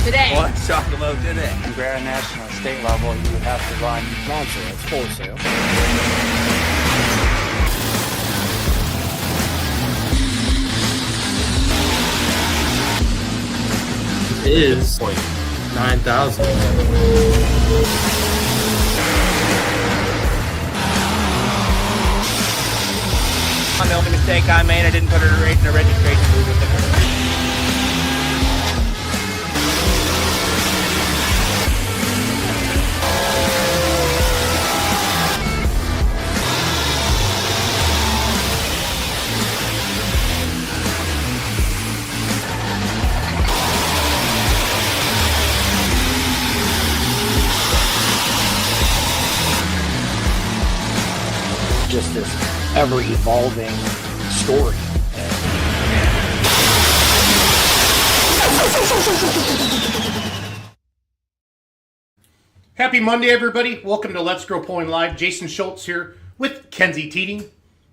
today. Let's talk about today. If you're at a national or state level, you have to run non-sale, it's wholesale. Is like 9,000. The only mistake I made, I didn't put her in the registration booth with the Just this ever-evolving story. Happy Monday, everybody. Welcome to Let's Grow Pulling Live. Jason Schultz here with Kenzie Teeting.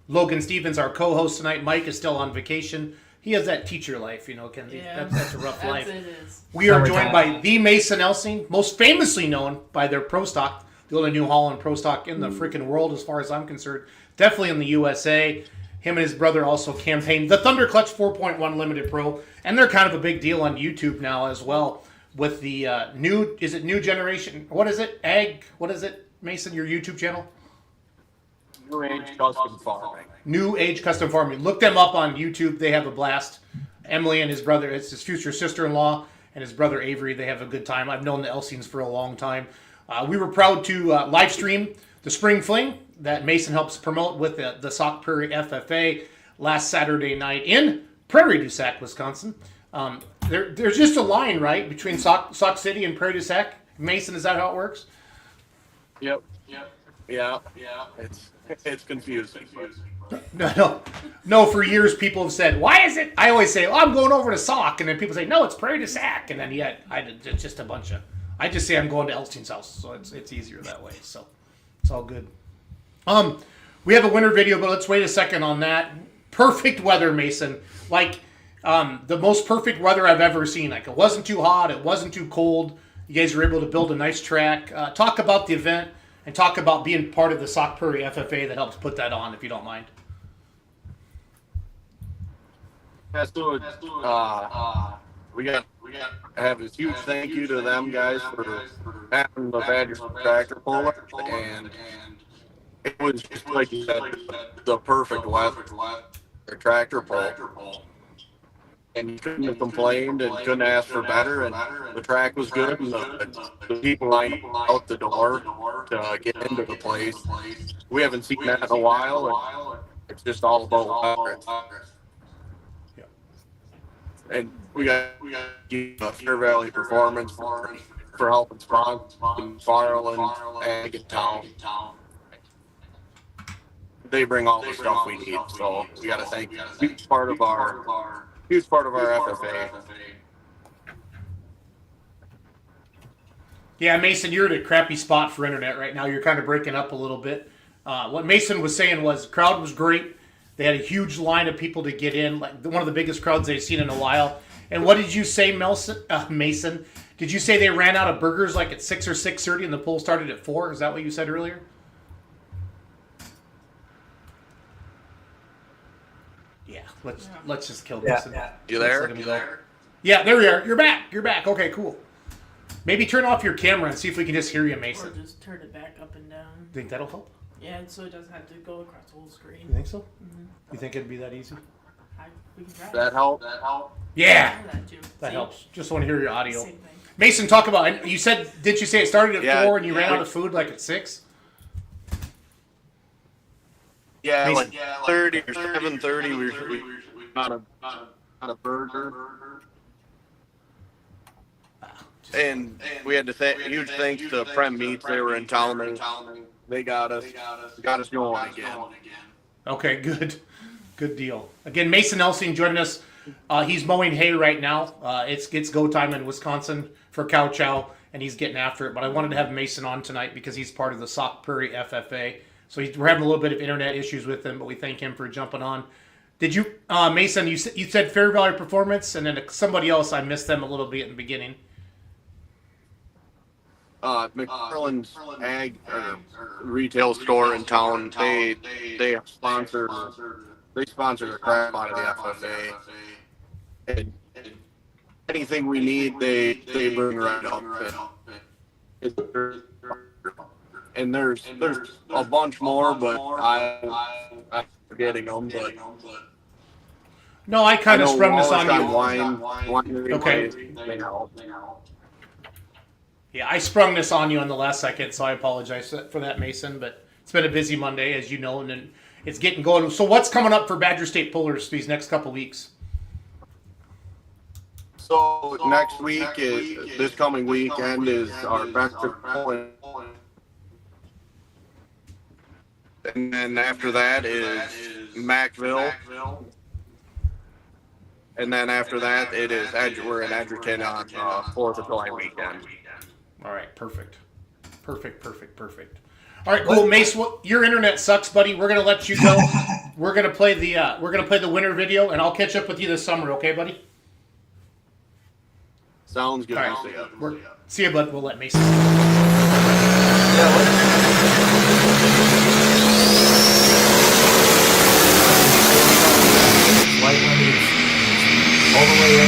Logan Stevens, our co-host tonight. Mike is still on vacation. He has that teacher life, you know, Kenzie. Yeah. That's a rough life. It is. We are joined by the Mason Elsing, most famously known by their Pro Stock, the only New Holland Pro Stock in the freaking world as far as I'm concerned. Definitely in the USA. Him and his brother also campaigned the Thunder Clutch 4.1 Limited Pro, and they're kind of a big deal on YouTube now as well with the new generation? What is it? What is it, Mason, your YouTube channel? New Age Custom Farming. New Age Custom Farming. Look them up on YouTube. They have a blast. Emily and his brother, it's his future sister-in-law, and his brother Avery, they have a good time. I've known the Elsings for a long time. We were proud to live stream the Spring Fling that Mason helps promote with the Sauk Prairie FFA last Saturday night in Prairie du Sac, Wisconsin. There's just a line, right, between Sauk City and Prairie du Sac. Mason, is that how it works? Yep. Yeah. It's confusing. No. For years, people have said, "Why is it?" I always say, "Oh, I'm going over to Sauk," and then people say, "No, it's Prairie du Sac," and then it's just a bunch of. I just say I'm going to Elsting's house, so it's easier that way. So it's all good. We have a winter video, but let's wait a second on that. Perfect weather, Mason. Like the most perfect weather I've ever seen. Like it wasn't too hot, it wasn't too cold. You guys were able to build a nice track. Talk about the event and talk about being part of the Sauk Prairie FFA that helps put that on, if you don't mind. Let's do it. We got to have a huge thank you to them guys for having the Badger tractor puller, and it was just like you said, the perfect weather for tractor pull. And you couldn't have complained and couldn't ask for better, and the track was good, and the people lined out the door to get into the place. We haven't seen that in a while, and it's just all about weather. And we got Fair Valley Performance for helping sponsor Farland and get town. They bring all the stuff we need, so we got to thank you. Huge part of our FFA. Yeah, Mason, you're at a crappy spot for internet right now. You're kind of breaking up a little bit. What Mason was saying was the crowd was great. They had a huge line of people to get in, like one of the biggest crowds they've seen in a while. And what did you say, Mason? Did you say they ran out of burgers like at 6 or 6:30 and the poll started at 4? Is that what you said earlier? Yeah, let's just kill Mason. Yeah. You there? Yeah, there we are. You're back. Okay, cool. Maybe turn off your camera and see if we can just hear you, Mason. Or just turn it back up and down. Think that'll help? Yeah, so it doesn't have to go across the whole screen. You think so? Mm-hmm. You think it'd be that easy? We can try. That help? Yeah, That helps. Just want to hear your audio. Same thing. Mason, talk about. You said, did you say it started at 4 and you ran out of food like at 6? Yeah, Mason. like 30 or 7:30. We got a burger. And we had to huge thanks to Prem Meats. They were in town. They got us going again. Okay, good deal. Again, Mason Elsing joining us. He's mowing hay right now. It's go time in Wisconsin for cow chow, and he's getting after it. But I wanted to have Mason on tonight because he's part of the Sauk Prairie FFA. So we're having a little bit of internet issues with him, but we thank him for jumping on. Did you, Mason, you said Fair Valley Performance, and then somebody else, I missed them a little bit in the beginning. McFarland's ag retail store in town. They sponsor the crap out of the FFA. And anything we need, they bring right up. And there's a bunch more, but I'm forgetting them. But No, I kind of sprung this on you. Wine, Okay. they help. Yeah, I sprung this on you on the last second, so I apologize for that, Mason. But it's been a busy Monday, as you know, and then it's getting going. So what's coming up for Badger State Pullers these next couple weeks? So next week this coming weekend is our festival, and then after that is Mackville, and then after that it is we're in Edgerton on 4th of July weekend. All right, perfect. All right, cool, Mace. Well, your internet sucks, buddy. We're gonna let you go. We're gonna play the winner video, and I'll catch up with you this summer, okay, buddy? Sounds good. All right. See you, bud. We'll let Mason. All the way in.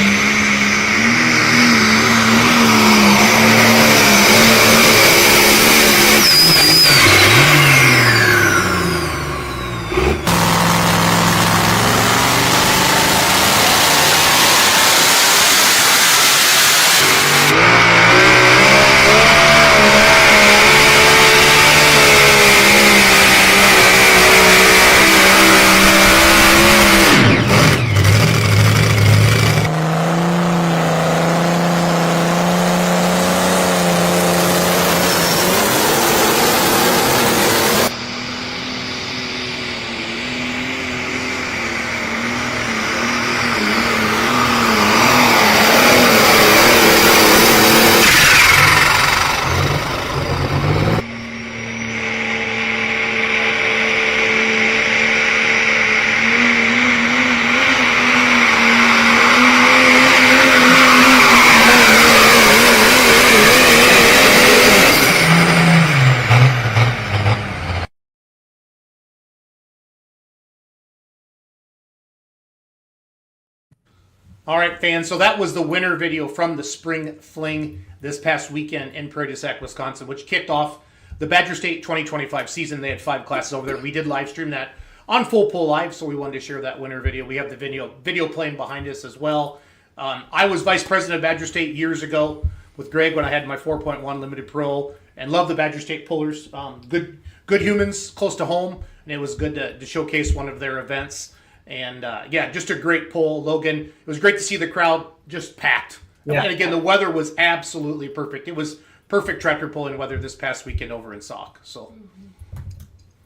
All right, fans. So that was the winner video from the Spring Fling this past weekend in Prairie du Sac, Wisconsin, which kicked off the Badger State 2025 season. They had 5 classes over there. We did live stream that on Full Pull Live, so we wanted to share that winner video. We have the video playing behind us as well. I was vice president of Badger State years ago with Greg when I had my 4.1 Limited Pro, and love the Badger State Pullers. Good humans, close to home, and it was good to showcase one of their events. And yeah, just a great pull, Logan. It was great to see the crowd just packed. Yeah. And again, the weather was absolutely perfect. It was perfect tractor pulling weather this past weekend over in Sauk. So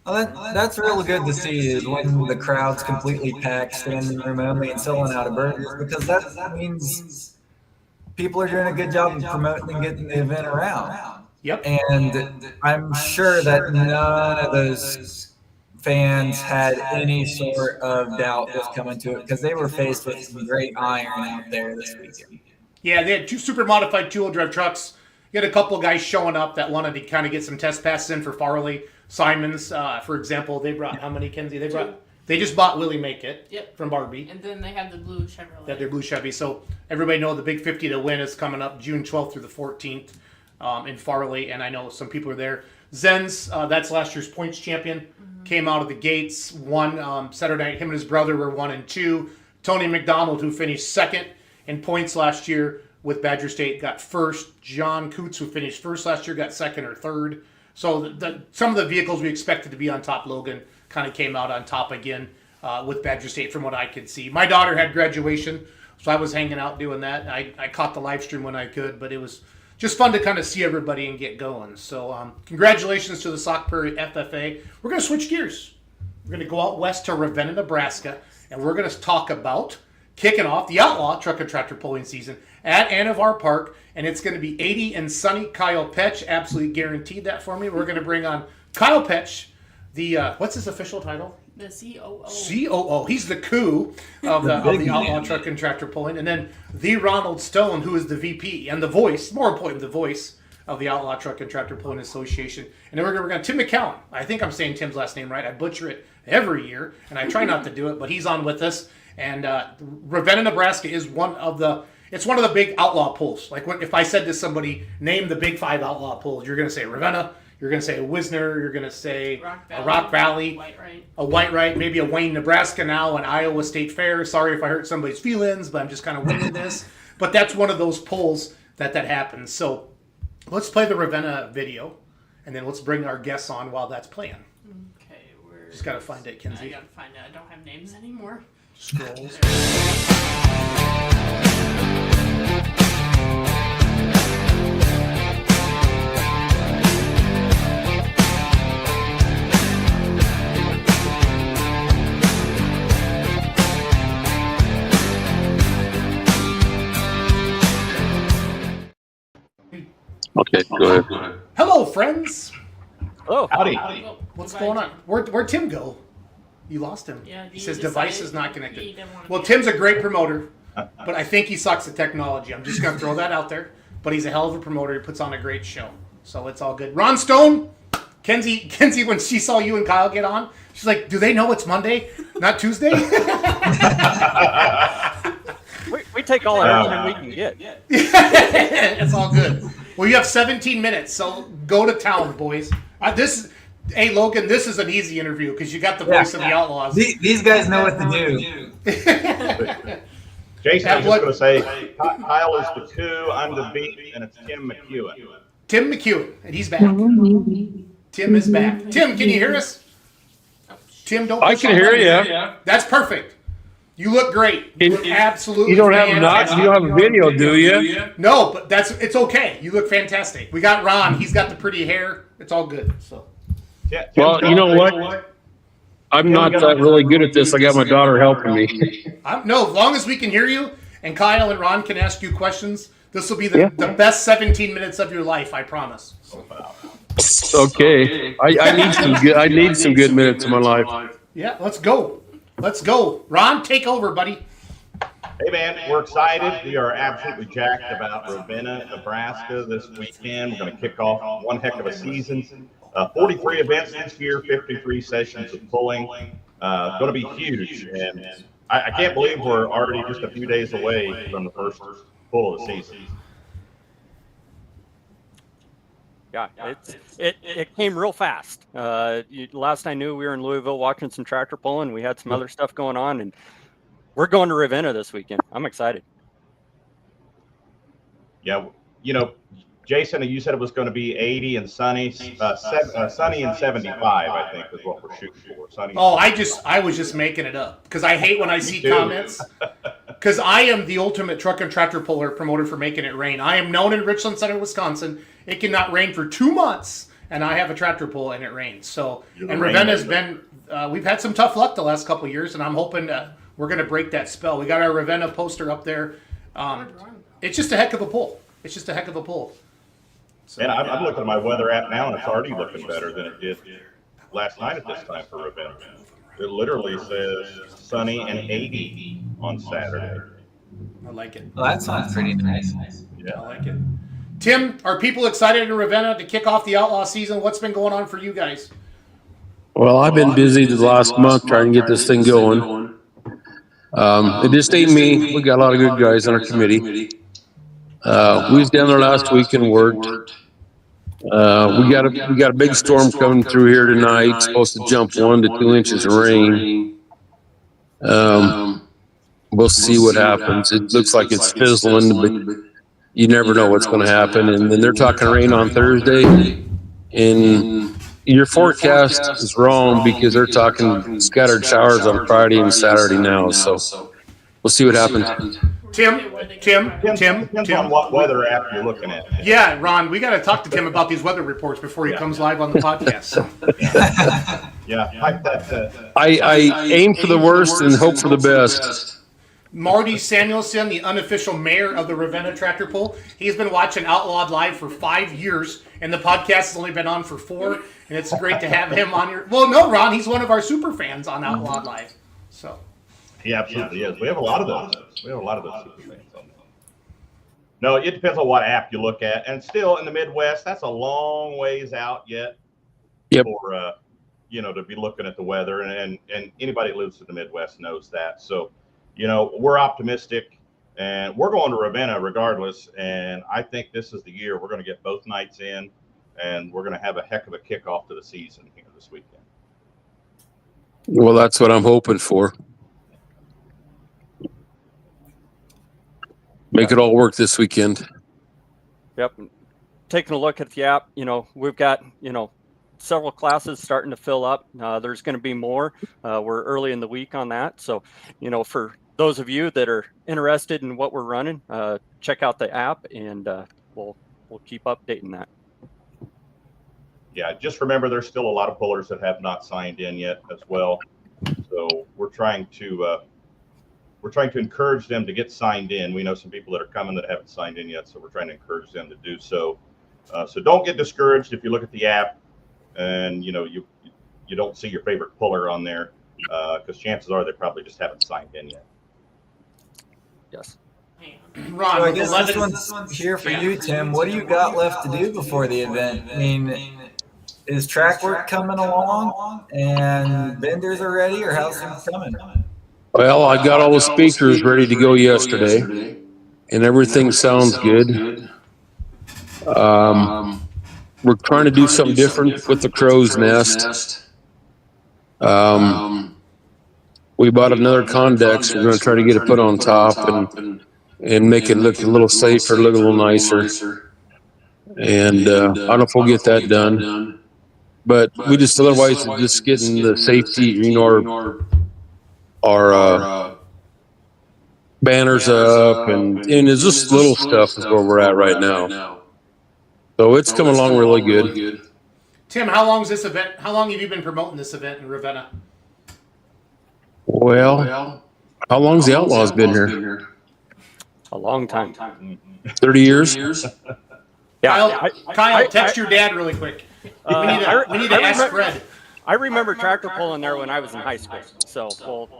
that's really good to see is when the crowd's completely packed, standing room only, and selling out of burgers, because that means people are doing a good job of promoting and getting the event around. Yep. And I'm sure that none of those fans had any sort of doubt with coming to it, because they were faced with some great iron out there this weekend. Yeah, they had 2 super modified 2-wheel drive trucks. You had a couple of guys showing up that wanted to kind of get some test passes in for Farley. Simons, for example, they brought how many, Kenzie? They just bought Willie Make It from Barbie. And then they have the blue Chevrolet. They have their blue Chevy. So everybody know the Big 50 to win is coming up June 12th through the 14th in Farley, and I know some people are there. Zen's, that's last year's points champion, came out of the gates, won Saturday night. Him and his brother were 1 and 2. Tony McDonald, who finished second in points last year with Badger State, got first. John Coots, who finished first last year, got second or third. So some of the vehicles we expected to be on top, Logan, kind of came out on top again with Badger State from what I could see. My daughter had graduation, so I was hanging out doing that. I caught the live stream when I could, but it was just fun to kind of see everybody and get going. So congratulations to the Sauk Prairie FFA. We're going to switch gears. We're going to go out west to Ravenna, Nebraska, and we're going to talk about kicking off the Outlaw truck and tractor pulling season at Anavar Park, and it's going to be 80 and sunny. Kyle Petch absolutely guaranteed that for me. We're going to bring on Kyle Petch, the what's his official title? The COO. COO. He's the coup of the Outlaw truck and tractor pulling, and then the Ronald Stone, who is the VP and the voice, more important, the voice of the Outlaw Truck and Tractor Pulling Association. And then we're going to Tim McCowan. I think I'm saying Tim's last name right. I butcher it every year, and I try not to do it, but he's on with us. And Ravenna, Nebraska is one of the big outlaw pulls. Like if I said to somebody, name the big 5 outlaw pulls, you're going to say Ravenna, you're going to say a Wisner, you're going to say a Rock Valley, a Whitewright, maybe a Wayne, Nebraska now, an Iowa State Fair. Sorry if I hurt somebody's feelings, but I'm just kind of winging this. But that's one of those pulls that happens. So let's play the Ravenna video, and then let's bring our guests on while that's playing. Okay, we're Just got to find it, Kenzie. I gotta find it. I don't have names anymore. Scrolls. Okay, go ahead. Hello, friends. Oh, Howdy. Oh, What's goodbye, going on? Tim. Where'd Tim go? You lost him. Yeah, he he says decided device is not he connected. didn't wanna Well, be- Tim's a great promoter, but I think he sucks at technology. I'm just going to throw that out there. But he's a hell of a promoter. He puts on a great show. So it's all good. Ron Stone, Kenzie, when she saw you and Kyle get on, she's like, do they know it's Monday, not Tuesday? we take all our time we can get. It's all good. Well, you have 17 minutes, so go to town, boys. Hey, Logan, this is an easy interview because you got the voice of the Outlaws. These guys know what to do. Jason, I was just going to say, Kyle is the 2, I'm the B, and it's Tim McEwen. Tim McEwen, and he's back. Tim is back. Tim, can you hear us? Tim, don't. I can hear you. That's perfect. You look great. You look absolutely. You don't have fantastic. you don't have a video, do you? No, but it's okay. You look fantastic. We got Ron. He's got the pretty hair. It's all good. So. Yeah, Well, you know what? I'm not really good at this. I got my daughter helping me. No, as long as we can hear you and Kyle and Ron can ask you questions, this will be the best 17 minutes of your life. I promise. Okay. I need some good minutes in my life. Yeah, let's go. Let's go. Ron, take over, buddy. Hey, man, we're excited. We are absolutely jacked about Ravenna, Nebraska this weekend. We're going to kick off one heck of a season. 43 events this year, 53 sessions of pulling. Going to be huge. And I can't believe we're already just a few days away from the first pull of the season. Yeah, it came real fast. Last I knew, we were in Louisville watching some tractor pulling. We had some other stuff going on, and we're going to Ravenna this weekend. I'm excited. Yeah, you know, Jason, you said it was going to be 80 and sunny, sunny and 75, I think, is what we're shooting for. Sunny. Oh, I was just making it up because I hate when I see comments. Because I am the ultimate truck and tractor puller promoter for making it rain. I am known in Richland Center, Wisconsin. It cannot rain for 2 months, and I have a tractor pull and it rains. So, and Ravenna's been, we've had some tough luck the last couple of years, and I'm hoping we're going to break that spell. We got our Ravenna poster up there. It's just a heck of a pull. It's just a heck of a pull. So, and I'm looking at my weather app now, and it's already looking better than it did last night at this time for Ravenna. It literally says sunny and 80 on Saturday. I like it. Well, that sounds pretty nice. Yeah. I like it. Tim, are people excited in Ravenna to kick off the Outlaw season? What's been going on for you guys? Well, I've been busy the last month trying to get this thing going. It just ain't me. We got a lot of good guys on our committee. We was down there last week and worked. We got a big storm coming through here tonight. It's supposed to jump 1 to 2 inches of rain. We'll see what happens. It looks like it's fizzling, but you never know what's going to happen. And then they're talking rain on Thursday, and your forecast is wrong because they're talking scattered showers on Friday and Saturday now. So we'll see what happens. Tim. Depends on what weather app you're looking at. Yeah, Ron, we got to talk to Tim about these weather reports before he comes live on the podcast. Yeah, I aim for the worst and hope for the best. Marty Samuelson, the unofficial mayor of the Ravenna Tractor Pull, he's been watching Outlawed Live for 5 years, and the podcast has only been on for 4, and it's great to have him on here. Well, no, Ron, he's one of our super fans on Outlawed Live. So he absolutely is. We have a lot of those. We have a lot of those super fans on there. No, it depends on what app you look at. And still in the Midwest, that's a long ways out yet. Yep. For, to be looking at the weather. And anybody that lives in the Midwest knows that. So, we're optimistic. And we're going to Ravenna regardless. And I think this is the year we're going to get both nights in. And we're going to have a heck of a kickoff to the season here this weekend. Well, that's what I'm hoping for. Make it all work this weekend. Yep. Taking a look at the app, we've got, several classes starting to fill up. There's going to be more. We're early in the week on that. So, for those of you that are interested in what we're running, check out the app, and we'll keep updating that. Yeah, just remember there's still a lot of pullers that have not signed in yet as well. So we're trying to encourage them to get signed in. We know some people that are coming that haven't signed in yet, so we're trying to encourage them to do so. So don't get discouraged if you look at the app and you don't see your favorite puller on there, because chances are they probably just haven't signed in yet. Yes. Ron, So I with guess 11 this one's here for you, Tim. What do you got left to do before the event? I mean, is track work coming along and vendors are ready, or how's things coming? Well, I got all the speakers ready to go yesterday, and everything sounds good. We're trying to do something different with the crow's nest. We bought another condex. We're going to try to get it put on top and make it look a little safer, look a little nicer. And I don't know if we'll get that done. But we just otherwise just getting the safety, our banners up, and it's just little stuff is where we're at right now. So it's coming along really good. Tim, how long have you been promoting this event in Ravenna? Well, how long's the Outlaws been here? A long time. 30 years? Yeah. Kyle, text your dad really quick. We need to ask Fred. I remember tractor pulling there when I was in high school. So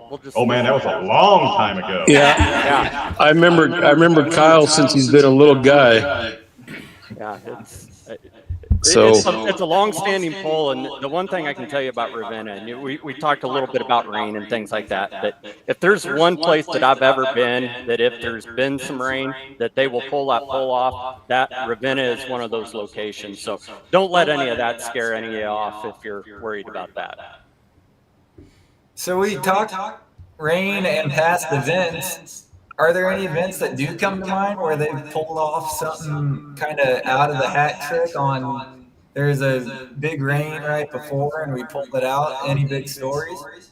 we'll just. Oh man, that was a long time ago. Yeah. I remember Kyle since he's been a little guy. Yeah, So it's a long-standing pull, and the one thing I can tell you about Ravenna, and we talked a little bit about rain and things like that, that if there's one place that I've ever been, that if there's been some rain, that they will pull that pole off, that Ravenna is one of those locations. So don't let any of that scare any of you off if you're worried about that. So we talked rain and past events. Are there any events that do come to mind where they've pulled off something kind of out of the hat trick on, there's a big rain right before and we pulled it out? Any big stories?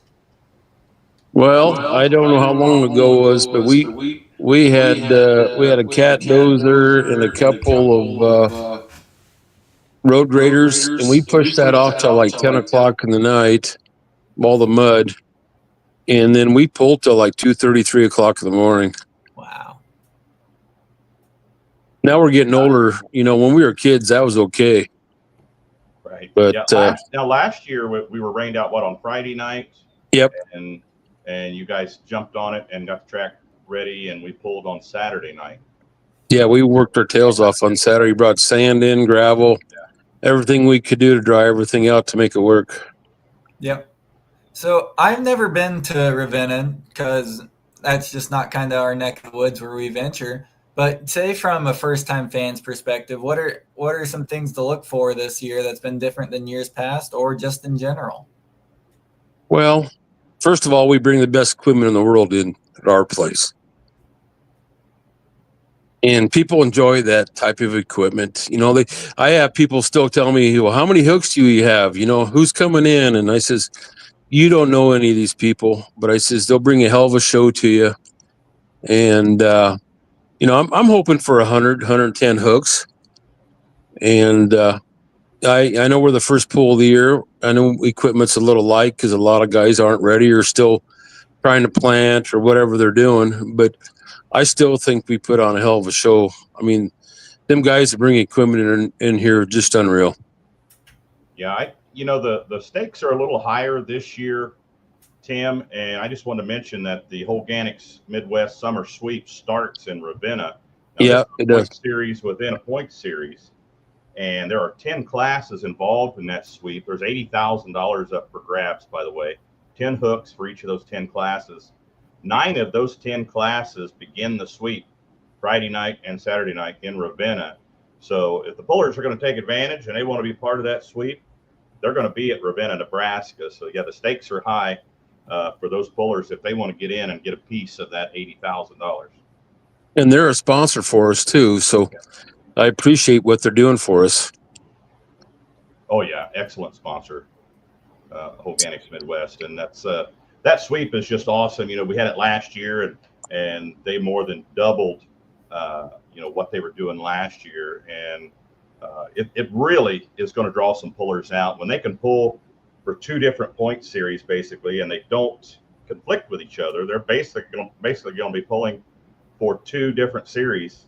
Well, I don't know how long ago it was, but we had a cat dozer and a couple of road graders, and we pushed that off till like 10 o'clock in the night, all the mud. And then we pulled till like 2:30, 3 o'clock in the morning. Wow. Now we're getting older. When we were kids, that was okay. Right. But now last year we were rained out on Friday night. Yep. And you guys jumped on it and got the track ready, and we pulled on Saturday night. Yeah, we worked our tails off on Saturday. Brought sand in, gravel, everything we could do to dry everything out to make it work. Yep. So I've never been to Ravenna because that's just not kind of our neck of the woods where we venture. But say from a first-time fan's perspective, what are some things to look for this year that's been different than years past, or just in general? Well, first of all, we bring the best equipment in the world in at our place. And people enjoy that type of equipment. I have people still tell me, well, how many hooks do you have? Who's coming in? And I says, you don't know any of these people, but I says, they'll bring a hell of a show to you. And, I'm hoping for 100, 110 hooks. And I know we're the first pull of the year. I know equipment's a little light because a lot of guys aren't ready or still trying to plant or whatever they're doing. But I still think we put on a hell of a show. I mean, them guys that bring equipment in here are just unreal. Yeah, the stakes are a little higher this year, Tim, and I just want to mention that the Holganics Midwest Summer Sweep starts in Ravenna Now, Yeah, this is it a does. point series within a point series, and there are 10 classes involved in that sweep. There's $80,000 up for grabs, by the way. 10 hooks for each of those 10 classes. 9 of those 10 classes begin the sweep Friday night and Saturday night in Ravenna. So if the pullers are going to take advantage and they want to be part of that sweep, they're going to be at Ravenna, Nebraska. So yeah, the stakes are high for those pullers if they want to get in and get a piece of that $80,000. And they're a sponsor for us too, so I appreciate what they're doing for us. Oh yeah, excellent sponsor, Organics Midwest, and that sweep is just awesome. You know, we had it last year, and they more than doubled, what they were doing last year, and it really is going to draw some pullers out when they can pull for 2 different point series basically, and they don't conflict with each other. They're basically going to be pulling for 2 different series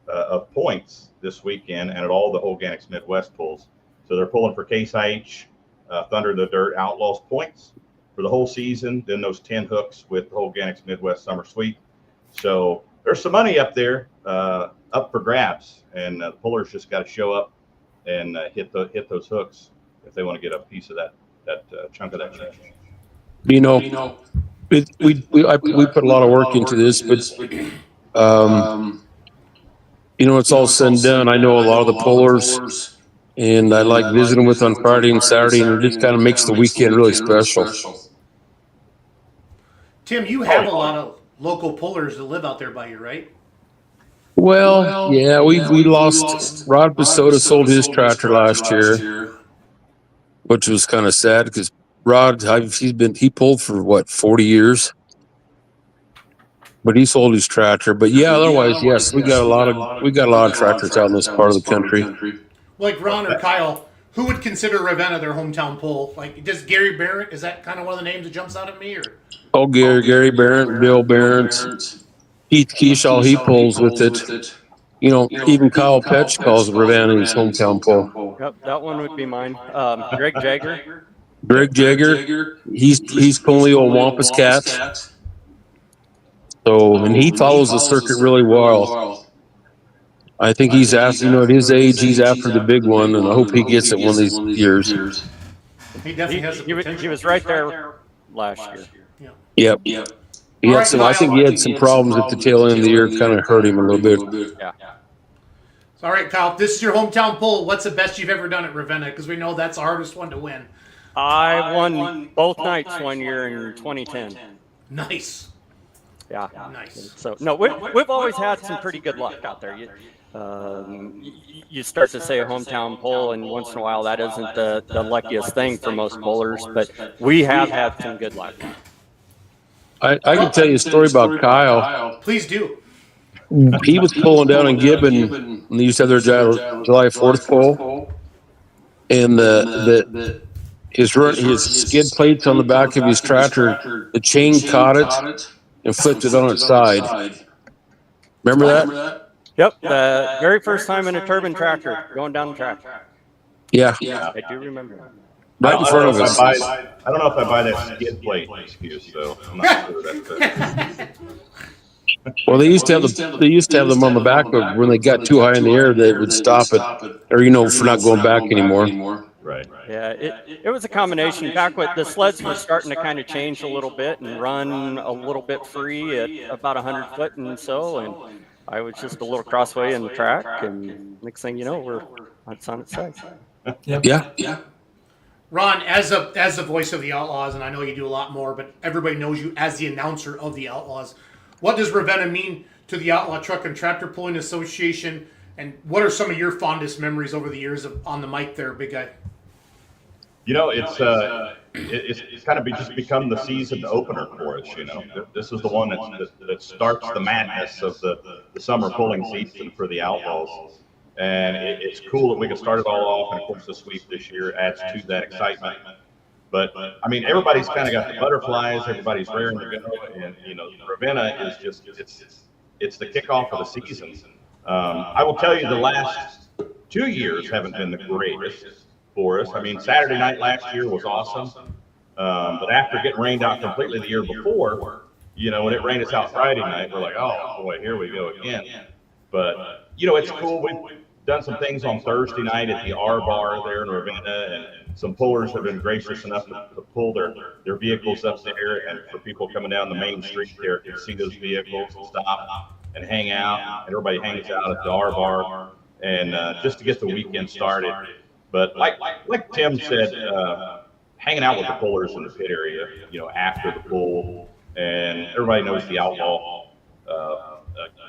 of points this weekend, and at all the Organics Midwest pulls. So they're pulling for Case IH, Thunder the Dirt, Outlaws points for the whole season. Then those 10 hooks with the Organics Midwest Summer Sweep. So there's some money up there, up for grabs, and the pullers just got to show up and hit those hooks if they want to get a piece of that chunk of that change. We put a lot of work into this, but it's all said and done. I know a lot of the pullers, and I like visiting with on Friday and Saturday, and it just kind of makes the weekend really special. Tim, you have a lot of local pullers that live out there by you, right? Well, yeah, we lost. Rod Pasoda sold his tractor last year, which was kind of sad because Rod, he pulled for 40 years, but he sold his tractor. But yeah, otherwise, yes, we got a lot of tractors out in this part of the country. Like Ron or Kyle, who would consider Ravenna their hometown pull? Like, does Gary Barrett, is that kind of one of the names that jumps out at me? Or Gary Barrett, Bill Barrett, Keith Keyshaw, he pulls with it. Even Kyle Petch calls Ravenna his hometown pull. Yep, that one would be mine. Greg Jagger. Greg Jagger, he's pulling the old Wampus Cat. So, and he follows the circuit really well. I think he's after, at his age, he's after the big one, and I hope he gets it one of these years. He definitely has the potential. He was right there last Yep. year. He had some. I think he had some problems at the tail end of the year, kind of hurt him a little bit. Yeah. All right, Kyle, this is your hometown pull. What's the best you've ever done at Ravenna? Because we know that's the hardest one to win. I won both nights one year in 2010. Nice. Yeah. Nice. So no, we've always had some pretty good luck out there. You start to say a hometown pull, and once in a while that isn't the luckiest thing for most bowlers, but we have had some good luck. I can tell you a story about Kyle. Please do. He was pulling down in Gibbon when they used to have their July 4th pull, and his skid plates on the back of his tractor, the chain caught it and flipped it on its side. Remember that? Yep, the very first time in a turbine tractor going down the track. Yeah. I do remember that. Right in front of us. I don't know if I buy that skid plate excuse, though. I'm not sure that's it. Well, they used to have them on the back, but when they got too high in the air, they would stop it, or for not going back anymore. Right. Yeah, it was a combination. Back when the sleds were starting to kind of change a little bit and run a little bit free at about 100 foot and so, and I was just a little crossway in the track, and next thing you know, it's on its side. Yeah. Ron, as the voice of the Outlaws, and I know you do a lot more, but everybody knows you as the announcer of the Outlaws. What does Ravenna mean to the Outlaw Truck and Tractor Pulling Association, and what are some of your fondest memories over the years on the mic there, big guy? It's kind of just become the season opener for us. This is the one that starts the madness of the summer pulling season for the Outlaws, and it's cool that we can start it all off. And of course, the sweep this year adds to that excitement. But I mean, everybody's kind of got the butterflies. Everybody's raring to go, and Ravenna is just it's the kickoff of the season. I will tell you, the last 2 years haven't been the greatest for us. I mean, Saturday night last year was awesome, but after getting rained out completely the year before, when it rained us out Friday night, we're like, oh boy, here we go again. But, you know, it's cool. We've done some things on Thursday night at the R Bar there in Ravenna, and some pullers have been gracious enough to pull their vehicles up there, and for people coming down the main street there can see those vehicles and stop and hang out, and everybody hangs out at the R Bar, and just to get the weekend started. But like Tim said, hanging out with the pullers in the pit area, you know, after the pull, and everybody knows the Outlaw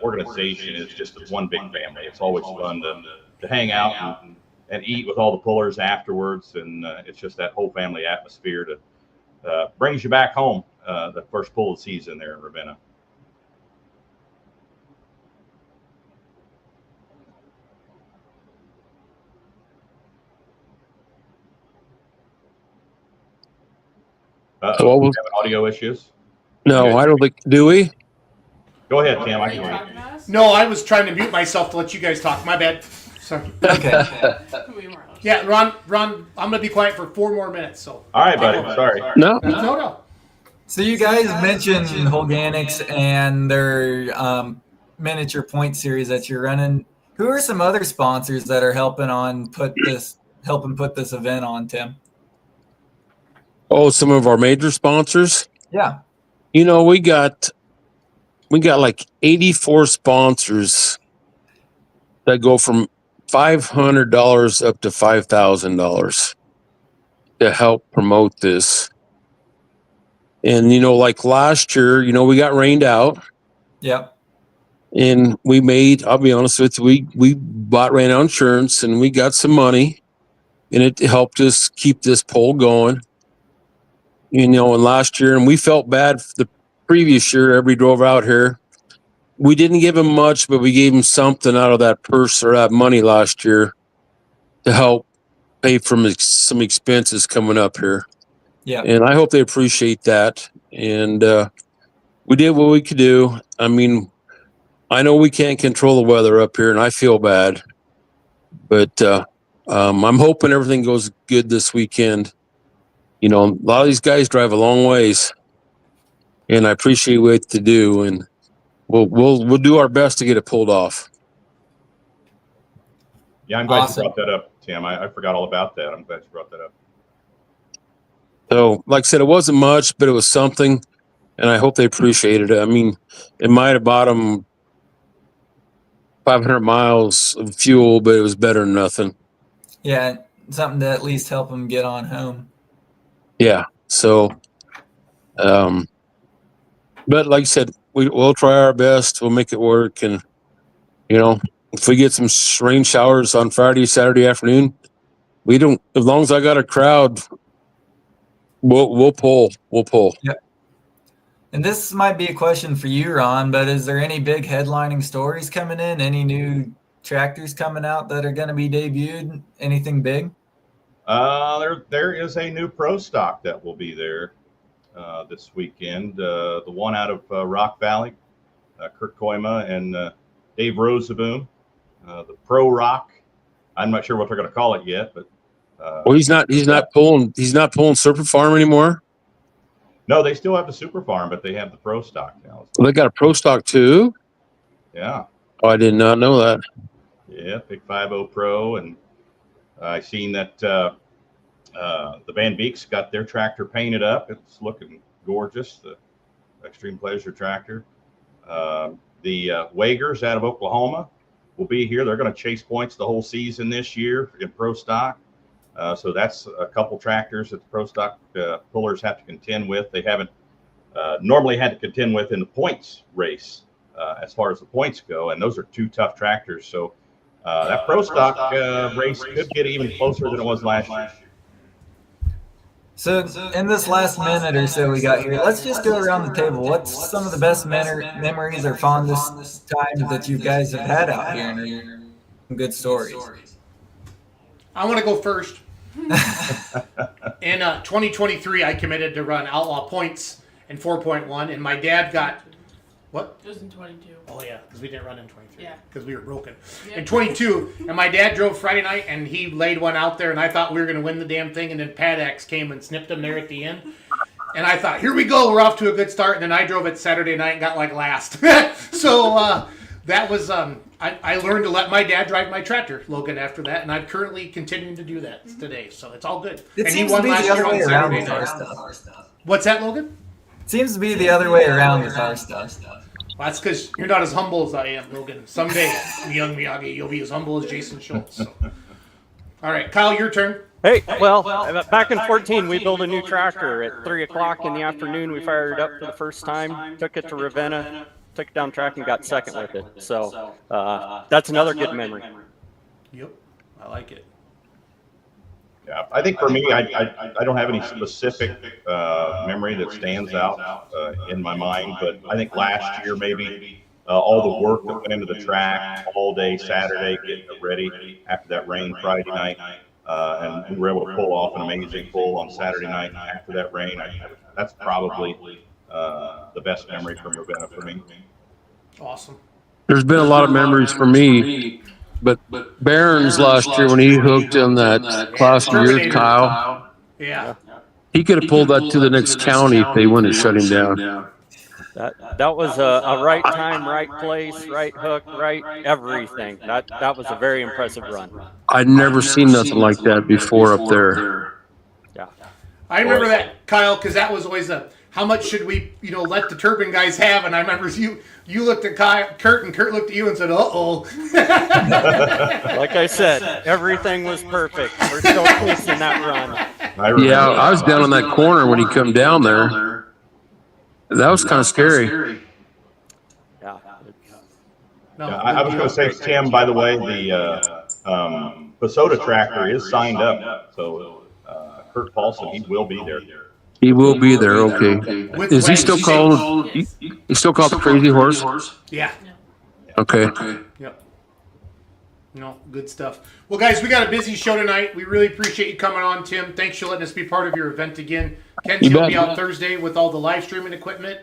organization is just one big family. It's always fun to hang out and eat with all the pullers afterwards, and it's just that whole family atmosphere to brings you back home the first pull of the season there in Ravenna. So what was- Having audio issues? No, I don't think. Do we? Go ahead, Tim. I Are you can hear talking you. to us? No, I was trying to mute myself to let you guys talk. My bad. Sorry. Okay. We weren't. Yeah, Ron, I'm gonna be quiet for 4 more minutes. So. All right, buddy. Sorry. No. No. So you guys mentioned Holganics and their miniature point series that you're running. Who are some other sponsors that are helping put this event on, Tim? Oh, some of our major sponsors. Yeah. You know, we got like 84 sponsors that go from $500 up to $5,000 to help promote this. And, you know, like last year, you know, we got rained out. Yep. And we made, I'll be honest with you, we bought rain out insurance and we got some money, and it helped us keep this poll going. You know, and last year, and we felt bad the previous year, everybody drove out here. We didn't give him much, but we gave him something out of that purse or that money last year to help pay for some expenses coming up here. Yeah. And I hope they appreciate that. And we did what we could do. I mean, I know we can't control the weather up here, and I feel bad. But I'm hoping everything goes good this weekend. You know, a lot of these guys drive a long ways, and I appreciate what they do, and we'll do our best to get it pulled off. Yeah, I'm glad Awesome. you brought that up, Tim. I forgot all about that. I'm glad you brought that up. So, like I said, it wasn't much, but it was something, and I hope they appreciated it. I mean, it might have bought them 500 miles of fuel, but it was better than nothing. Yeah. Something to at least help them get on home. Yeah. So, but like I said, we'll try our best. We'll make it work. And, you know, if we get some rain showers on Friday, Saturday afternoon, as long as I got a crowd, we'll pull. Yep. And this might be a question for you, Ron, but is there any big headlining stories coming in? Any new tractors coming out that are going to be debuted? Anything big? There is a new pro stock that will be there this weekend. The one out of Rock Valley, Kurt Koima and Dave Rosaboom, the Pro Rock. I'm not sure what they're going to call it yet, but Well, he's not pulling Super Farm anymore. no, they still have the Super Farm, but they have the Pro stock now. Well, they got a Pro stock too. Yeah, Oh, I did not know that. yeah, Big 50 Pro, and I seen that the Van Beeks got their tractor painted up. It's looking gorgeous. The Extreme Pleasure tractor. The Wagers out of Oklahoma will be here. They're going to chase points the whole season this year in Pro Stock. So that's a couple tractors that the Pro Stock pullers have to contend with. They haven't normally had to contend with in the points race as far as the points go, and those are two tough tractors. So that Pro Stock race could get even closer than it was last year. So in this last minute or so we got here, let's just go around the table. What's some of the best memories or fondest times that you guys have had out here and some good stories? I want to go first. In 2023, I committed to run Outlaw points in 4.1, and my dad got what? It was in 22. Oh yeah, because we didn't run in 23. Yeah. Because we were broken. Yep. In 22, and my dad drove Friday night, and he laid one out there, and I thought we were going to win the damn thing, and then Padex came and snipped him there at the end. And I thought, here we go, we're off to a good start. And then I drove it Saturday night and got like last. So that was I learned to let my dad drive my tractor, Logan, after that, and I'm currently continuing to do that today. So it's all good. It and seems he to won be last the other year on way around Saturday with our night. stuff. What's that, Logan? Seems to be the other way around with our stuff. Well, that's because you're not as humble as I am, Logan. Someday, young Miyagi, you'll be as humble as Jason Schultz. So. All right, Kyle, your turn. Hey, well, back in 14, we built a new tractor. At 3 o'clock in the afternoon, we fired it up for the first time, took it to Ravenna, took it down track, and got second with it. So that's another good memory. Yep, I like it. Yeah, I think for me, I don't have any specific memory that stands out in my mind, but I think last year maybe all the work that went into the track all day Saturday, getting it ready after that rain Friday night, and we were able to pull off an amazing pull on Saturday night after that rain. That's probably the best memory from Ravenna for me. Awesome. There's been a lot of memories for me, but Barron's last year when he hooked in that class of years, Kyle, Yeah. he could have pulled that to the next county if they wouldn't have shut him down. That was a right time, right place, right hook, right everything. That was a very impressive run. I'd never seen nothing like that before up there. Yeah. I remember that, Kyle, because that was always how much should we, let the turbine guys have? And I remember you looked at Kurt, and Kurt looked at you and said, "Uh-oh." Like I said, everything was perfect. We're still chasing that run. Yeah, I was down in that corner when he come down there. That was kind of scary. Yeah. No, I was going to say, Tim, by the way, the Pasota tractor is signed up, so Kurt Paulson, he will be there. He will be there. Okay. Is he still called? He's still called the Crazy Horse? Yeah. Okay. Yep. No, good stuff. Well, guys, we got a busy show tonight. We really appreciate you coming on, Tim. Thanks for letting us be part of your event again. Kenzie will be out Thursday with all the live streaming equipment.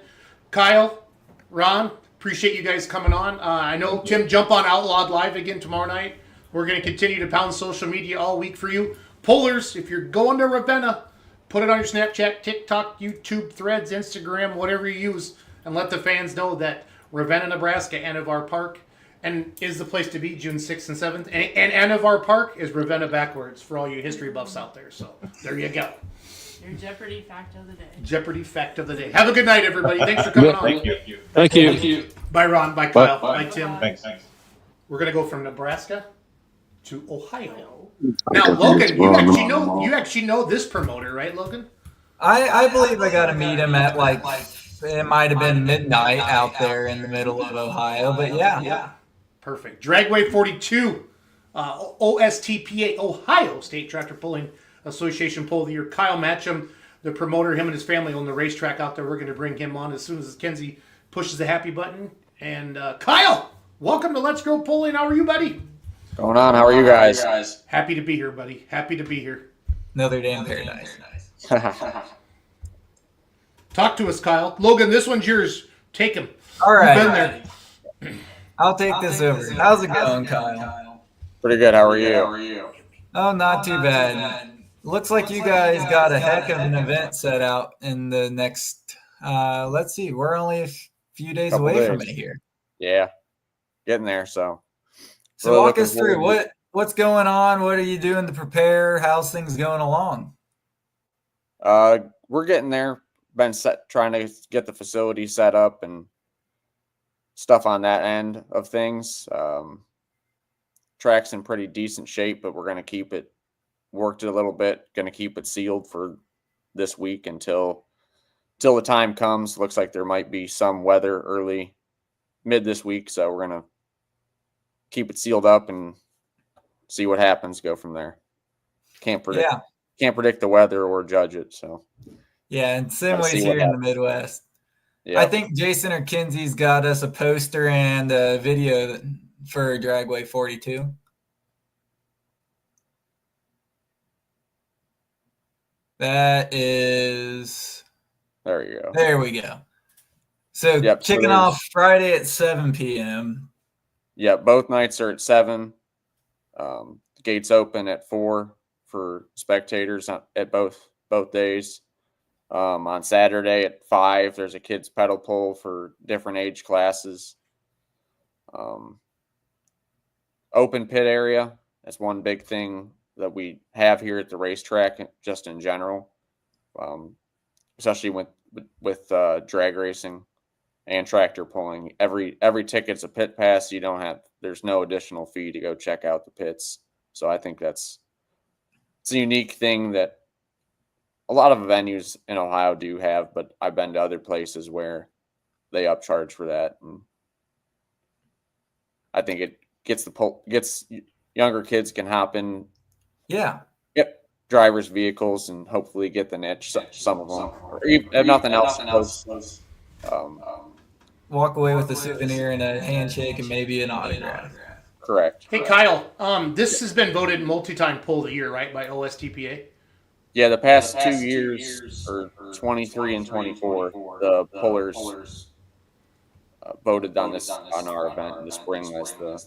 Kyle, Ron, appreciate you guys coming on. I know Tim jump on Outlawed Live again tomorrow night. We're going to continue to pound social media all week for you. Pullers, if you're going to Ravenna, put it on your Snapchat, TikTok, YouTube, Threads, Instagram, whatever you use, and let the fans know that Ravenna, Nebraska, Anavar Park, and is the place to be June 6th and 7th. And Anavar Park is Ravenna backwards for all you history buffs out there. So there you go. Your Jeopardy fact of the day. Jeopardy fact of the day. Have a good night, everybody. Thanks for coming on. Thank you. Bye, Ron. Bye, Kyle. Bye, Tim. Thanks. We're going to go from Nebraska to Ohio. Now, Logan, you actually know this promoter, right, Logan? I believe I got to meet him at it might have been midnight out there in the middle of Ohio, but yeah. Perfect. Dragway 42, OSTPA, Ohio State Tractor Pulling Association Pull of the Year. Kyle Matcham, the promoter, him and his family own the racetrack out there. We're going to bring him on as soon as Kenzie pushes the happy button. And Kyle, welcome to Let's Go Pulling. How are you, buddy? Going on? How are you guys? Happy to be here, buddy. Happy to be here. Another day in paradise. Talk to us, Kyle. Logan, this one's yours. Take him. All right. You've been there. I'll take this over. How's it going, Kyle? Pretty good. How are you? Oh, not too bad. Looks like you guys got a heck of an event set out in the next, let's see, we're only a few days away from it here. Yeah. Getting there, so. So really walk us through what's going on. What are you doing to prepare? How's things going along? We're getting there. Been trying to get the facility set up and stuff on that end of things. Track's in pretty decent shape, but we're going to keep it worked a little bit. Going to keep it sealed for this week until the time comes. Looks like there might be some weather mid this week, so we're going to keep it sealed up and see what happens. Go from there. Can't predict the weather or judge it. So yeah, and same ways here in the Midwest. Yeah. I think Jason or Kinsey's got us a poster and a video for Dragway 42. That is. There you go. There we go. So kicking off Friday at 7 p.m. Yeah, both nights are at 7. Gates open at 4 for spectators at both days. On Saturday at 5, there's a kids pedal pull for different age classes. Open pit area. That's one big thing that we have here at the racetrack, just in general, especially with drag racing and tractor pulling. Every ticket's a pit pass. There's no additional fee to go check out the pits. So I think it's a unique thing that a lot of venues in Ohio do have, but I've been to other places where they upcharge for that, and I think it gets younger kids can hop in. Yeah. Yep. Drivers' vehicles and hopefully get the niche. Some of them, or if nothing else, Walk away with a souvenir and a handshake and maybe an autograph. Correct. Hey, Kyle, this has been voted multi-time pull of the year, right, by OSTPA? Yeah, the past 2 years, or 23 and 24, the pullers voted on our event in the spring as the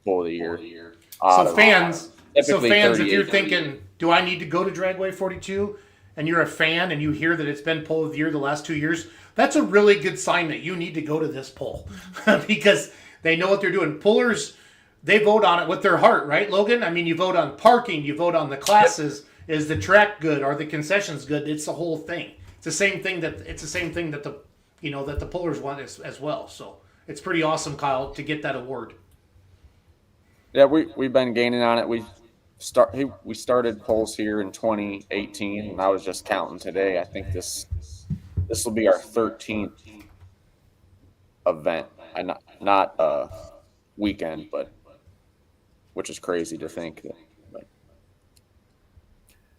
pull of the year. So fans, if you're 38. thinking, do I need to go to Dragway 42? And you're a fan and you hear that it's been pull of the year the last 2 years, that's a really good sign that you need to go to this pull because they know what they're doing. Pullers, they vote on it with their heart, right, Logan? I mean, you vote on parking, you vote on the classes. Yep. Is the track good? Are the concessions good? It's the whole thing. It's the same thing that the pullers want as well. So it's pretty awesome, Kyle, to get that award. Yeah, we've been gaining on it. We started polls here in 2018, and I was just counting today. I think this will be our 13th event, and not a weekend, but which is crazy to think that.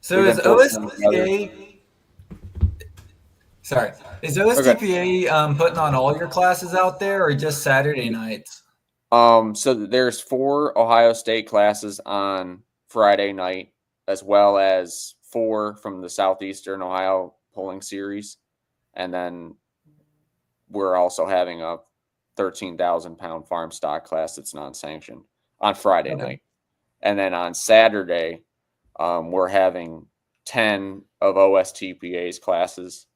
So is OSTPA? Sorry, is OSTPA putting on all your classes out there, or just Saturday nights? So there's 4 Ohio State classes on Friday night, as well as 4 from the Southeastern Ohio Polling Series, and then we're also having a 13,000-pound farm stock class that's non-sanctioned on Friday night, and then on Saturday. We're having 10 of OSTPA's classes.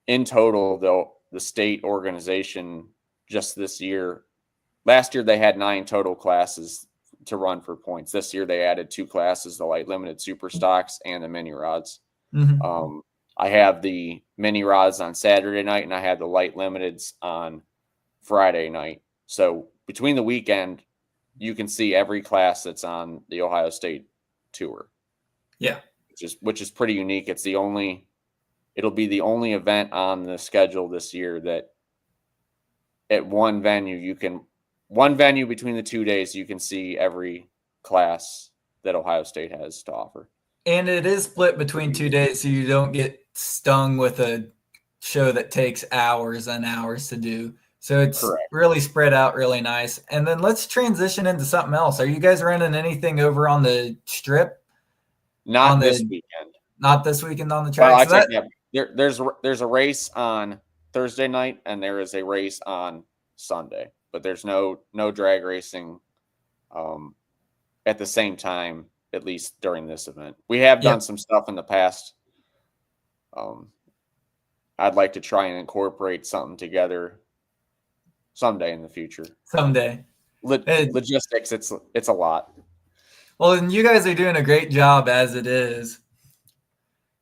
In total, though, the state organization just this year, last year they had 9 total classes to run for points. This year they added 2 classes, the light limited super stocks and the mini rods. Mm-hmm. I have the mini rods on Saturday night and I have the light limiteds on Friday night. So between the weekend, you can see every class that's on the Ohio State tour. Yeah. Which is pretty unique. It'll be the only event on the schedule this year that at one venue between the 2 days, you can see every class that Ohio State has to offer. And it is split between 2 days, so you don't get stung with a show that takes hours and hours to do. So it's really spread out really nice. And then let's transition into something else. Are you guys running anything over on the strip? Not this weekend. Not this weekend on the track. Well, there's a race on Thursday night and there is a race on Sunday, but there's no drag racing at the same time, at least during this event. We have done some stuff in the past. I'd like to try and incorporate something together someday in the future. Someday. Logistics, it's a lot. Well, and you guys are doing a great job as it is.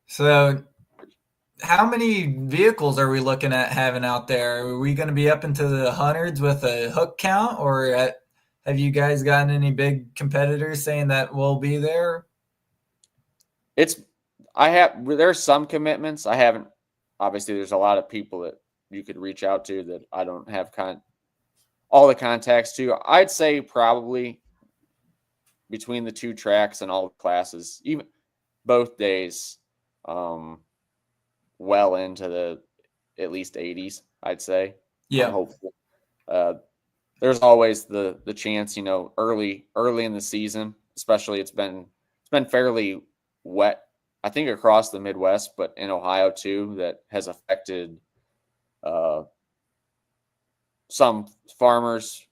So how many vehicles are we looking at having out there? Are we going to be up into the hundreds with a hook count, or have you guys gotten any big competitors saying that we'll be there? There's some commitments. I haven't, obviously there's a lot of people that you could reach out to that I don't have all the contacts to. I'd say probably between the 2 tracks and all the classes, even both days, well into the at least 80s, I'd say. Yeah. I'm hopeful. There's always the chance, early in the season, especially it's been fairly wet, I think across the Midwest, but in Ohio too, that has affected some farmers,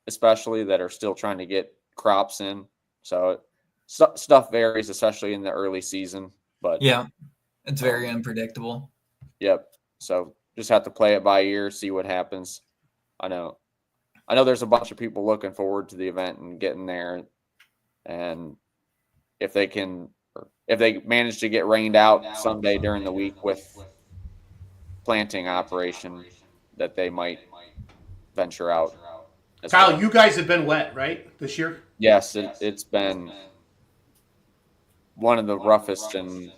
especially that are still trying to get crops in. So stuff varies, especially in the early season. But yeah, it's very unpredictable. Yep. So just have to play it by ear, see what happens. I know I know there's a bunch of people looking forward to the event and getting there, and if they manage to get rained out someday during the week with planting operation, that they might venture out. Kyle, well. you guys have been wet, right, this year? Yes, it's been one of the roughest in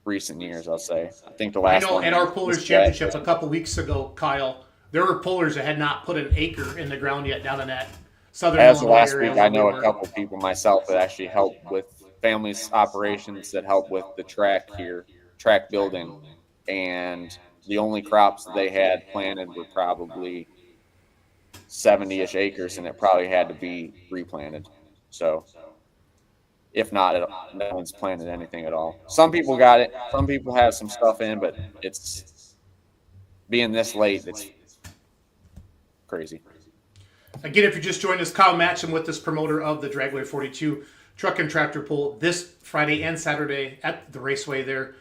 recent years, I'll say. I think the I last know one at our was Pullers wet. Championship a couple weeks ago, Kyle, there were pullers that had not put an acre in the ground yet down in that southern As of Illinois last area week, I where we know a were. couple people myself that actually helped with families operations that help with the track here, track building, and the only crops that they had planted were probably 70-ish acres, and it probably had to be replanted. So, if not, no one's planted anything at all. Some people got it. Some people have some stuff in, but it's being this late, it's crazy. Again, if you just joined us, Kyle Matcham with this promoter of the Dragway 42 truck and tractor pull this Friday and Saturday at the raceway there,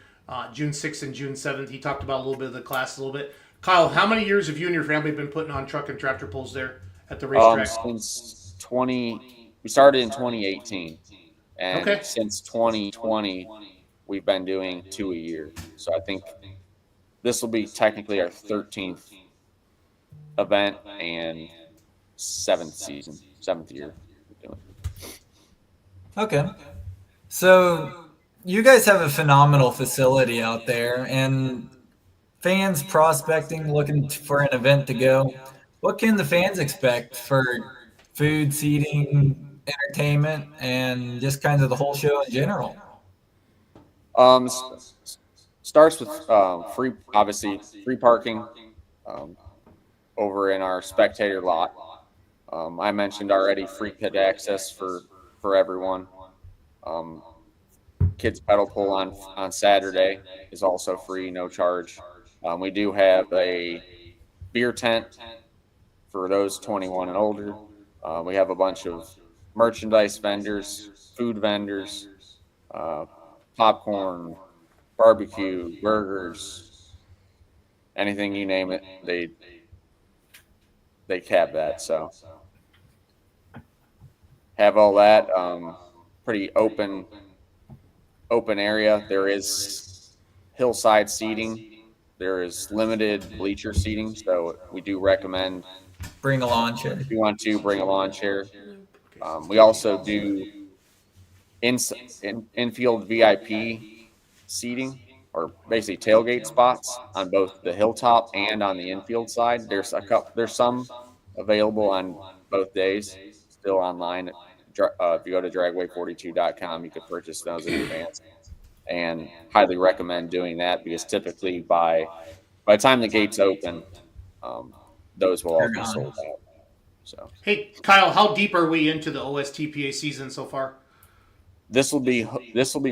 June 6th and June 7th. He talked about a little bit of the class a little bit. Kyle, how many years have you and your family been putting on truck and tractor pulls there at the racetrack? Since we started in 2018, and Okay. since 2020, we've been doing 2 a year. So I think this will be technically our 13th event and seventh year. Okay. So you guys have a phenomenal facility out there, and fans prospecting, looking for an event to go. What can the fans expect for food, seating, entertainment, and just kind of the whole show in general? Starts with free parking over in our spectator lot. I mentioned already free pit access for everyone. Kids pedal pull on Saturday is also free, no charge. We do have a beer tent for those 21 and older. We have a bunch of merchandise vendors, food vendors, popcorn, barbecue, burgers, anything you name it, they have that. So have all that. Pretty open area. There is hillside seating. There is limited bleacher seating, so we do recommend Bring a lawn chair. if you want to bring a lawn chair. We also do infield VIP seating, or basically tailgate spots on both the hilltop and on the infield side. There's some available on both days, still online. If you go to dragway42.com, you can purchase those in advance, and highly recommend doing that, because typically by the time the gates open, those will all be sold out. So Hey, Kyle, how deep are we into the OSTPA season so far? this will be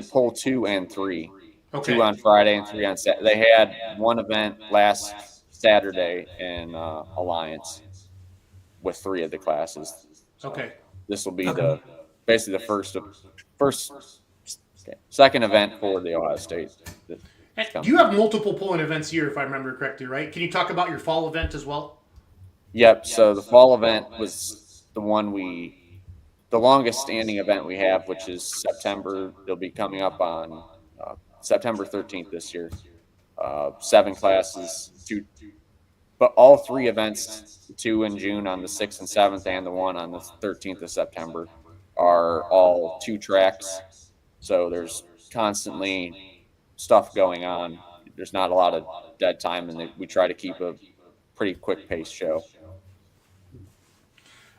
pull 2 and 3. Okay. 2 on Friday and 3 on Saturday. They had one event last Saturday in Alliance with 3 of the classes. So Okay. this will be basically the second event for the Ohio State. And you have multiple pulling events here, if I remember correctly, right? Can you talk about your fall event as well? Yep. So the fall event was the longest standing event we have, which is September. They'll be coming up on September 13th this year. 7 classes, 2, but all 3 events, 2 in June on the 6th and 7th, and the one on the 13th of September, are all 2 tracks. So there's constantly stuff going on. There's not a lot of dead time, and we try to keep a pretty quick paced show.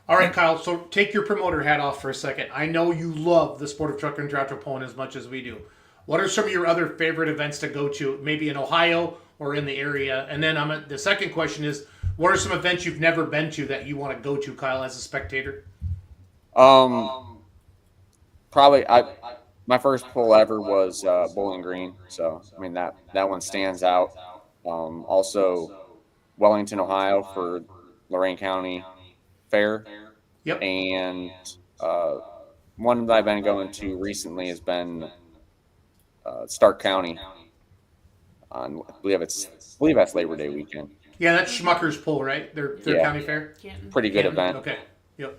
All right, Kyle, so take your promoter hat off for a second. I know you love the sport of truck and tractor pulling as much as we do. What are some of your other favorite events to go to, maybe in Ohio or in the area? And then the second question is, what are some events you've never been to that you want to go to, Kyle, as a spectator? Probably my first pull ever was Bowling Green, so I mean that one stands out. Also Wellington, Ohio for Lorain County Fair. Yep. And one that I've been going to recently has been Stark County on I believe that's Labor Day weekend. Yeah, that's Schmucker's Pull, right? Their Yeah. county fair. Canton. Pretty good Canton? event. Okay. Yep.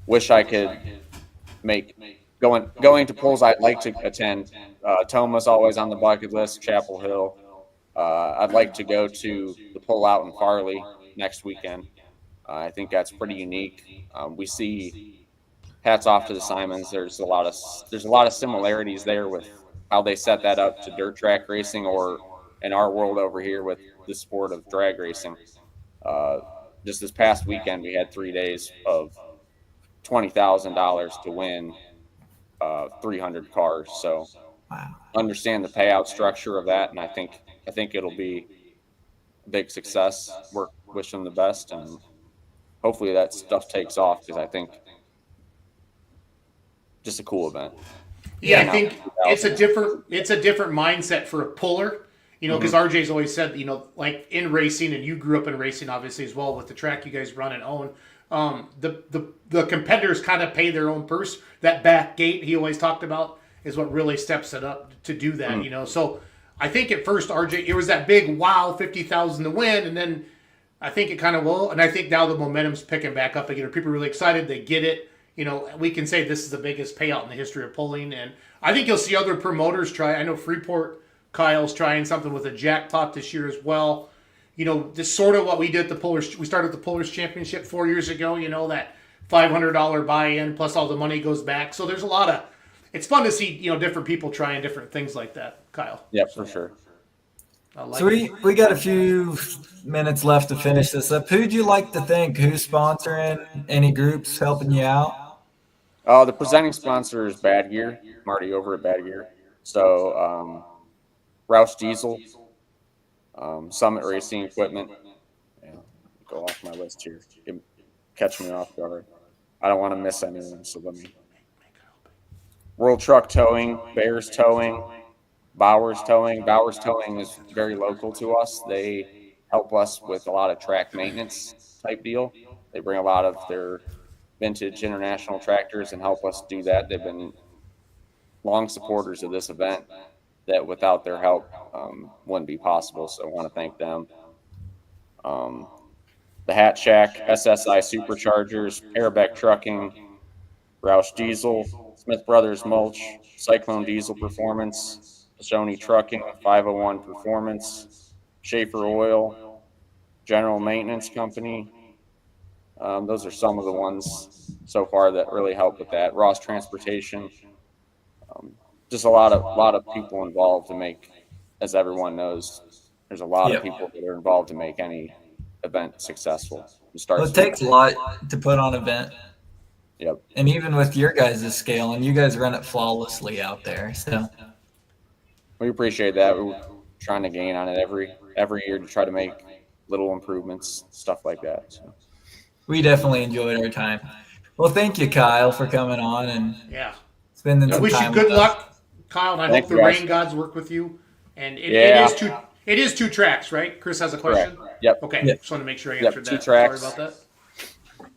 Wish I could make going to pulls I'd like to attend. Toma's always on the bucket list. Chapel Hill. I'd like to go to the pull out in Farley next weekend. I think that's pretty unique. We see, hats off to the Simons. There's a lot of similarities there with how they set that up to dirt track racing, or in our world over here with the sport of drag racing. Just this past weekend, we had 3 days of $20,000 to win 300 cars. So understand the payout structure of that, and I think it'll be a big success. Wish them the best, and hopefully that stuff takes off, because I think just a cool event. Yeah, I think it's a different mindset for a puller, because RJ's always said, like in racing, and you grew up in racing obviously as well with the track you guys run and own. The competitors kind of pay their own purse. That back gate he always talked about is what really steps it up to do that. So I think at first, RJ, it was that big wow, 50,000 to win, and then I think it kind of will, and I think now the momentum's picking back up again. People are really excited. They get it. We can say this is the biggest payout in the history of pulling, and I think you'll see other promoters try. I know Freeport, Kyle's trying something with a jackpot this year as well. This sort of what we did at the Pullers. We started the Pullers Championship 4 years ago. That $500 buy-in plus all the money goes back. So there's a lot of. It's fun to see different people trying different things like that, Kyle. Yeah, for sure. So we got a few minutes left to finish this up. Who'd you like to thank? Who's sponsoring? Any groups helping you out? The presenting sponsor is Bad Gear. I'm already over at Bad Gear. So Roush Diesel, Summit Racing Equipment. Yeah, go off my list here. Catch me off guard. I don't want to miss anyone, so let me. World Truck Towing, Bears Towing, Bowers Towing. Bowers Towing is very local to us. They help us with a lot of track maintenance type deal. They bring a lot of their vintage international tractors and help us do that. They've been long supporters of this event that without their help wouldn't be possible. So I want to thank them. The Hat Shack, SSI Superchargers, Arabeck Trucking, Roush Diesel, Smith Brothers Mulch, Cyclone Diesel Performance, Pashoni Trucking, 501 Performance, Schaefer Oil, General Maintenance Company. Those are some of the ones so far that really help with that. Ross Transportation. Just a lot of people involved to make, as everyone knows, there's a lot of people that are involved to make any event successful. It takes a lot to put on an event. Yep. And even with your guys' scale, and you guys run it flawlessly out there. So we appreciate that. We're trying to gain on it every year to try to make little improvements, stuff like that. So. We definitely enjoyed our time. Well, thank you, Kyle, for coming on and spending some time. I wish you good luck, Kyle, and I hope the rain gods work with you. And it is two tracks, right? Chris has a question. Correct. Yep. Okay. Yep. Just want to make sure I answered that. 2 tracks. Sorry about that.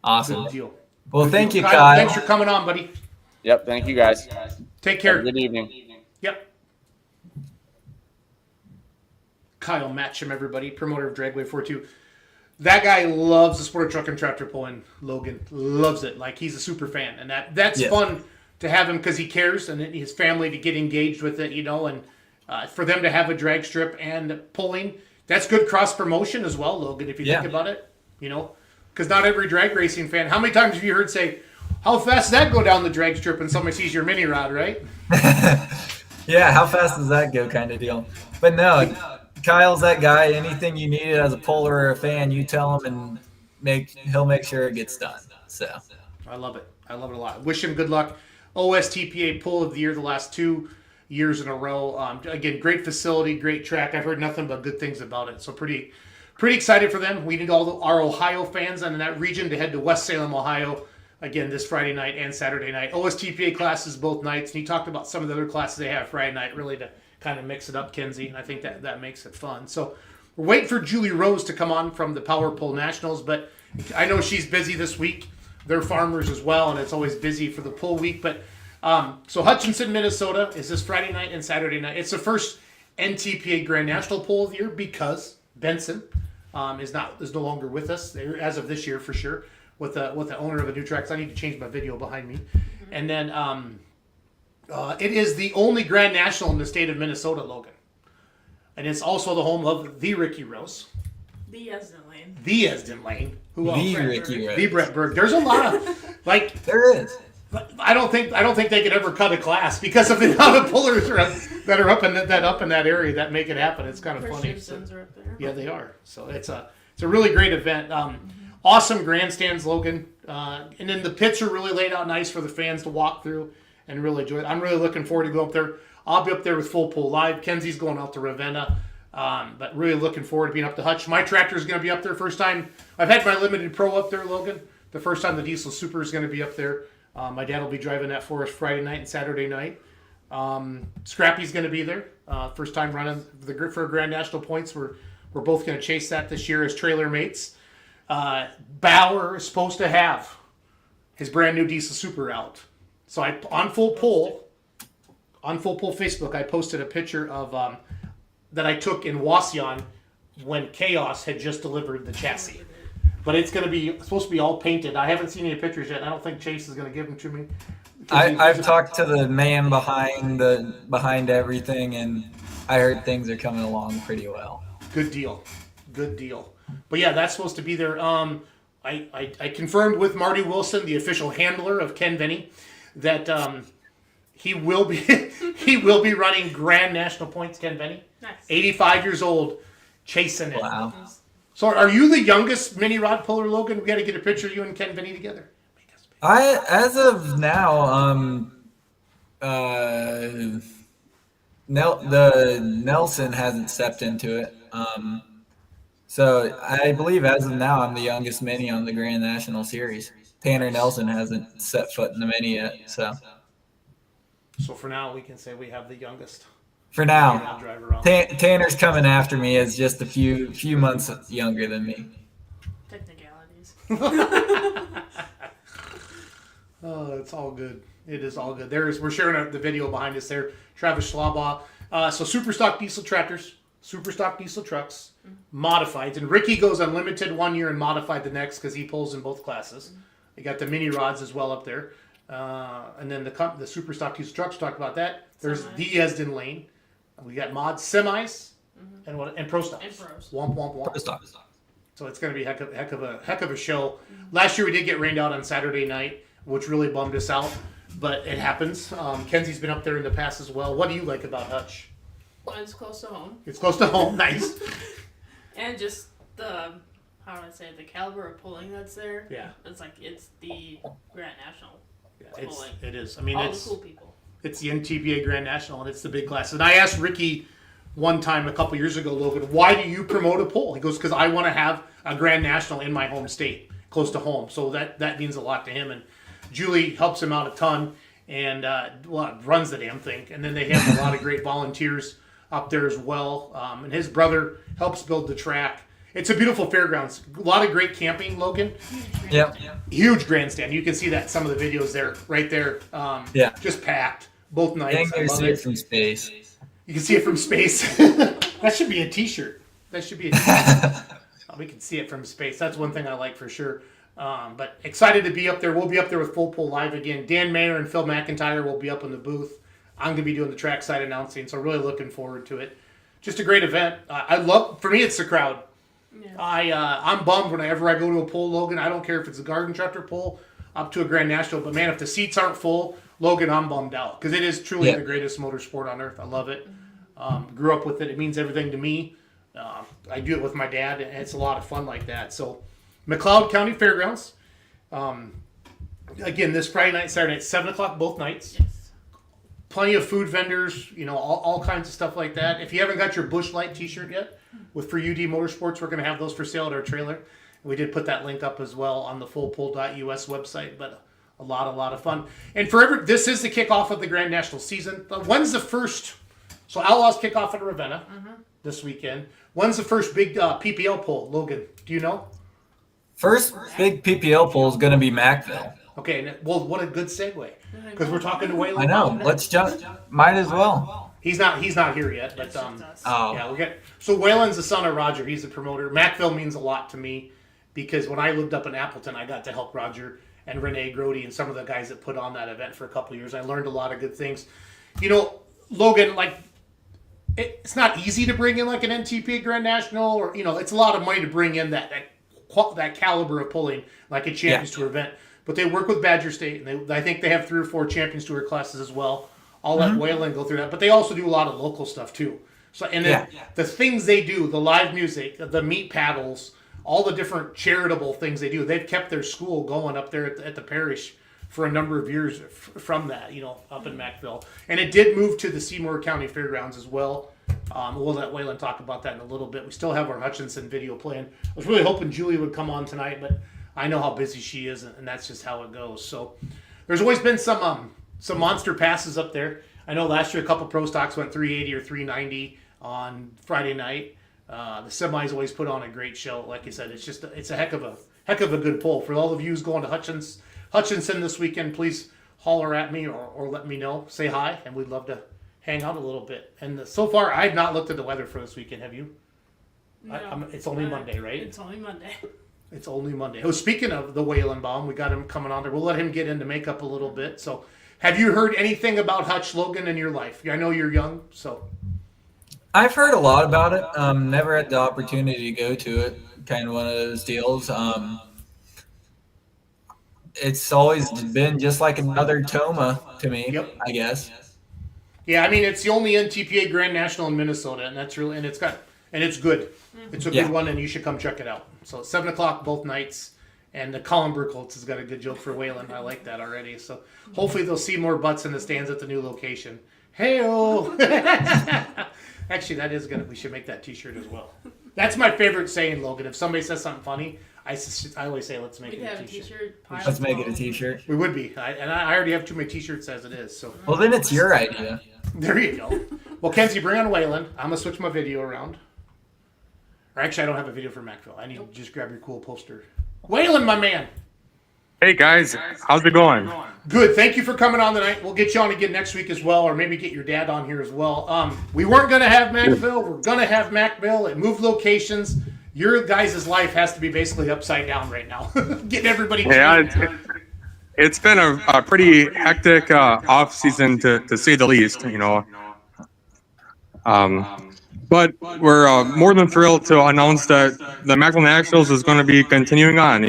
Awesome. Good deal. Well, thank you, Kyle. Kyle. Thanks for coming on, buddy. Yep. Thank you, guys. Take care. Good evening. Yep. Kyle Matcham, everybody, promoter of Dragway 42. That guy loves the sport of truck and tractor pulling. Logan loves it. Like, he's a super fan. And that's fun to have him because he cares, and his family to get engaged with it, and for them to have a drag strip and pulling. That's good cross promotion as well, Logan, if you think about it. Because not every drag racing fan. How many times have you heard say, how fast does that go down the drag strip and somebody sees your mini rod, right? Yeah, how fast does that go kind of deal. But no, Kyle's that guy. Anything you need as a puller or a fan, you tell him and he'll make sure it gets done. So I love it. I love it a lot. Wish him good luck. OSTPA Pull of the Year the last 2 years in a row. Again, great facility, great track. I've heard nothing but good things about it. So pretty excited for them. We need all our Ohio fans in that region to head to West Salem, Ohio, again, this Friday night and Saturday night. OSTPA classes both nights. And he talked about some of the other classes they have Friday night, really to kind of mix it up, Kenzie. And I think that makes it fun. So we're waiting for Julie Rose to come on from the Power Pull Nationals. But I know she's busy this week. They're farmers as well, and it's always busy for the pull week. But so Hutchinson, Minnesota is this Friday night and Saturday night. It's the first NTPA Grand National Pole of the Year because Benson is no longer with us as of this year for sure. With the owner of a new track, so I need to change my video behind me, and then it is the only Grand National in the state of Minnesota, Logan, and it's also the home of the Ricky Rose, The Esden Lane. the Esden Lane, who else? The Ricky Rose. The Brett Berg. There's a lot of There is. I don't think they could ever cut a class because of the amount of pullers that are up in that area that make it happen. It's kind of funny. Gibsons are up there. Yeah, they are. So it's a really great event. Awesome grandstands, Logan, and then the pits are really laid out nice for the fans to walk through and really enjoy it. I'm really looking forward to go up there. I'll be up there with Full Pull Live. Kenzie's going out to Ravenna, but really looking forward to being up to Hutch. My tractor is going to be up there first time. I've had my Limited Pro up there, Logan. The first time the Diesel Super is going to be up there. My dad will be driving that for us Friday night and Saturday night. Scrappy's going to be there. First time running for Grand National Points. We're both going to chase that this year as trailer mates. Bauer is supposed to have his brand new Diesel Super out. So on Full Pull Facebook, I posted a picture of that I took in Wasion when Chaos had just delivered the chassis. But it's supposed to be all painted. I haven't seen any pictures yet. I don't think Chase is going to give them to me. I've talked to the man behind everything, and I heard things are coming along pretty well. Good deal. But yeah, that's supposed to be there. I confirmed with Marty Wilson, the official handler of Ken Venny, that he will be running Grand National Points. Ken Venny, Nice. 85 years old, chasing it. Wow. So are you the youngest mini rod puller, Logan? We got to get a picture of you and Ken Venny together. As of now, the Nelson hasn't stepped into it. So I believe as of now, I'm the youngest mini on the Grand National Series. Tanner Nelson hasn't set foot in the mini yet. So for now, we can say we have the youngest. For now, drive around. Tanner's coming after me as just a few months younger than me. Technicalities. Oh, it's all good. It is all good. We're sharing the video behind us there. Travis Schlabaugh. So super stock diesel tractors, super stock diesel trucks, modified. And Ricky goes unlimited 1 year and modified the next because he pulls in both classes. You got the mini rods as well up there. And then the super stock diesel trucks, talked about that. There's the Esden Lane. We got mod semis and pro stocks. And pros. Womp womp womp. Pro stocks. So it's going to be heck of a show. Last year we did get rained out on Saturday night, which really bummed us out, but it happens. Kenzie's been up there in the past as well. What do you like about Hutch? Well, it's close to home. It's close to home. Nice. And just the the caliber of pulling that's there. Yeah. It's the Grand National. Yeah, pulling. it is. I mean, All it's the cool people. It's the NTPA Grand National, and it's the big class. And I asked Ricky one time a couple years ago, Logan, why do you promote a pull? He goes, because I want to have a Grand National in my home state, close to home. So that means a lot to him. And Julie helps him out a ton and runs the damn thing. And then they have a lot of great volunteers up there as well. And his brother helps build the track. It's a beautiful fairgrounds. A lot of great camping, Logan. Yep. Huge grandstand. You can see that in some of the videos there, right there. Yeah. Just packed both nights. Dang, I you love see it from space. You can see it from space. That should be a T-shirt. We can see it from space. That's one thing I like for sure. But excited to be up there. We'll be up there with Full Pull Live again. Dan Mayer and Phil McIntyre will be up in the booth. I'm going to be doing the trackside announcing, so really looking forward to it. Just a great event. For me, it's the crowd. Yeah. I'm bummed whenever I go to a pull, Logan. I don't care if it's a garden tractor pull up to a Grand National, but man, if the seats aren't full, Logan, I'm bummed out because it is truly the greatest motorsport on earth. I love it. Grew up with it. It means everything to me. I do it with my dad, and it's a lot of fun like that. So, McLeod County Fairgrounds. Again, this Friday night, Saturday night, 7 o'clock both nights. Yes. Plenty of food vendors, all kinds of stuff like that. If you haven't got your Busch Light T-shirt yet, for UD Motorsports, we're going to have those for sale at our trailer. We did put that link up as well on the fullpull.us website, but a lot of fun. And this is the kickoff of the Grand National season. When's the first? So Outlaws kick off at Ravenna this weekend. When's the first big PPL pull, Logan? Do you know? First big PPL pull is going to be Mackville. Okay, well, what a good segue because we're talking to Waylon. I know. Let's jump. Might as well. He's not here yet, but It's just us. yeah, so Whalen's the son of Roger. He's the promoter. Mackville means a lot to me because when I lived up in Appleton, I got to help Roger and Renee Grody and some of the guys that put on that event for a couple of years. I learned a lot of good things. You know, Logan, like, it's not easy to bring in like an NTPA Grand National, or it's a lot of money to bring in that caliber of pulling like a Champions Tour event. But they work with Badger State, and I think they have 3 or 4 Champions Tour classes as well. I'll let Whalen go through that, but they also do a lot of local stuff too. So, and then the things they do, the live music, the meat paddles, all the different charitable things they do, they've kept their school going up there at the parish for a number of years from that, up in Mackville. And it did move to the Seymour County Fairgrounds as well. We'll let Whalen talk about that in a little bit. We still have our Hutchinson video playing. I was really hoping Julie would come on tonight, but I know how busy she is, and that's just how it goes. So there's always been some monster passes up there. I know last year a couple pro stocks went 380 or 390 on Friday night. The semis always put on a great show. Like you said, it's a heck of a good pull. For all of you who's going to Hutchinson this weekend, please holler at me or let me know. Say hi, and we'd love to hang out a little bit. And so far, I've not looked at the weather for this weekend. Have you? No, it's only Monday, right? It's only Monday. It's only Monday. Oh, speaking of the Whalen Bomb, we got him coming on there. We'll let him get into makeup a little bit. So, have you heard anything about Hutch, Logan, in your life? I know you're young, so. I've heard a lot about it. Never had the opportunity to go to it. Kind of one of those deals. It's always been just like another Toma to me, I guess. Yeah, I mean, it's the only NTPA Grand National in Minnesota, and that's really, and it's good. It's a good one, and you should come check it out. So it's 7:00 both nights, and the Colin Burkholtz has got a good joke for Whalen. I like that already. So hopefully they'll see more butts in the stands at the new location. Hey-o! Actually, that is we should make that T-shirt as well. That's my favorite saying, Logan. If somebody says something funny, I always say, let's make it a T-shirt. Let's make it a T-shirt. We would be. I already have too many T-shirts as it is. So. Well, then it's your idea. There you go. Well, Kenzie, bring on Whalen. I'm going to switch my video around. Or actually, I don't have a video for Mackville. I need to just grab your cool poster. Whalen, my man. Hey, guys. How's it going? Good. Thank you for coming on tonight. We'll get you on again next week as well, or maybe get your dad on here as well. We weren't going to have Mackville. We're going to have Mackville. It moved locations. Your guys' life has to be basically upside down right now. Getting everybody. Yeah, it's been a pretty hectic off season to say the least. But we're more than thrilled to announce that the Mackville Nationals is going to be continuing on.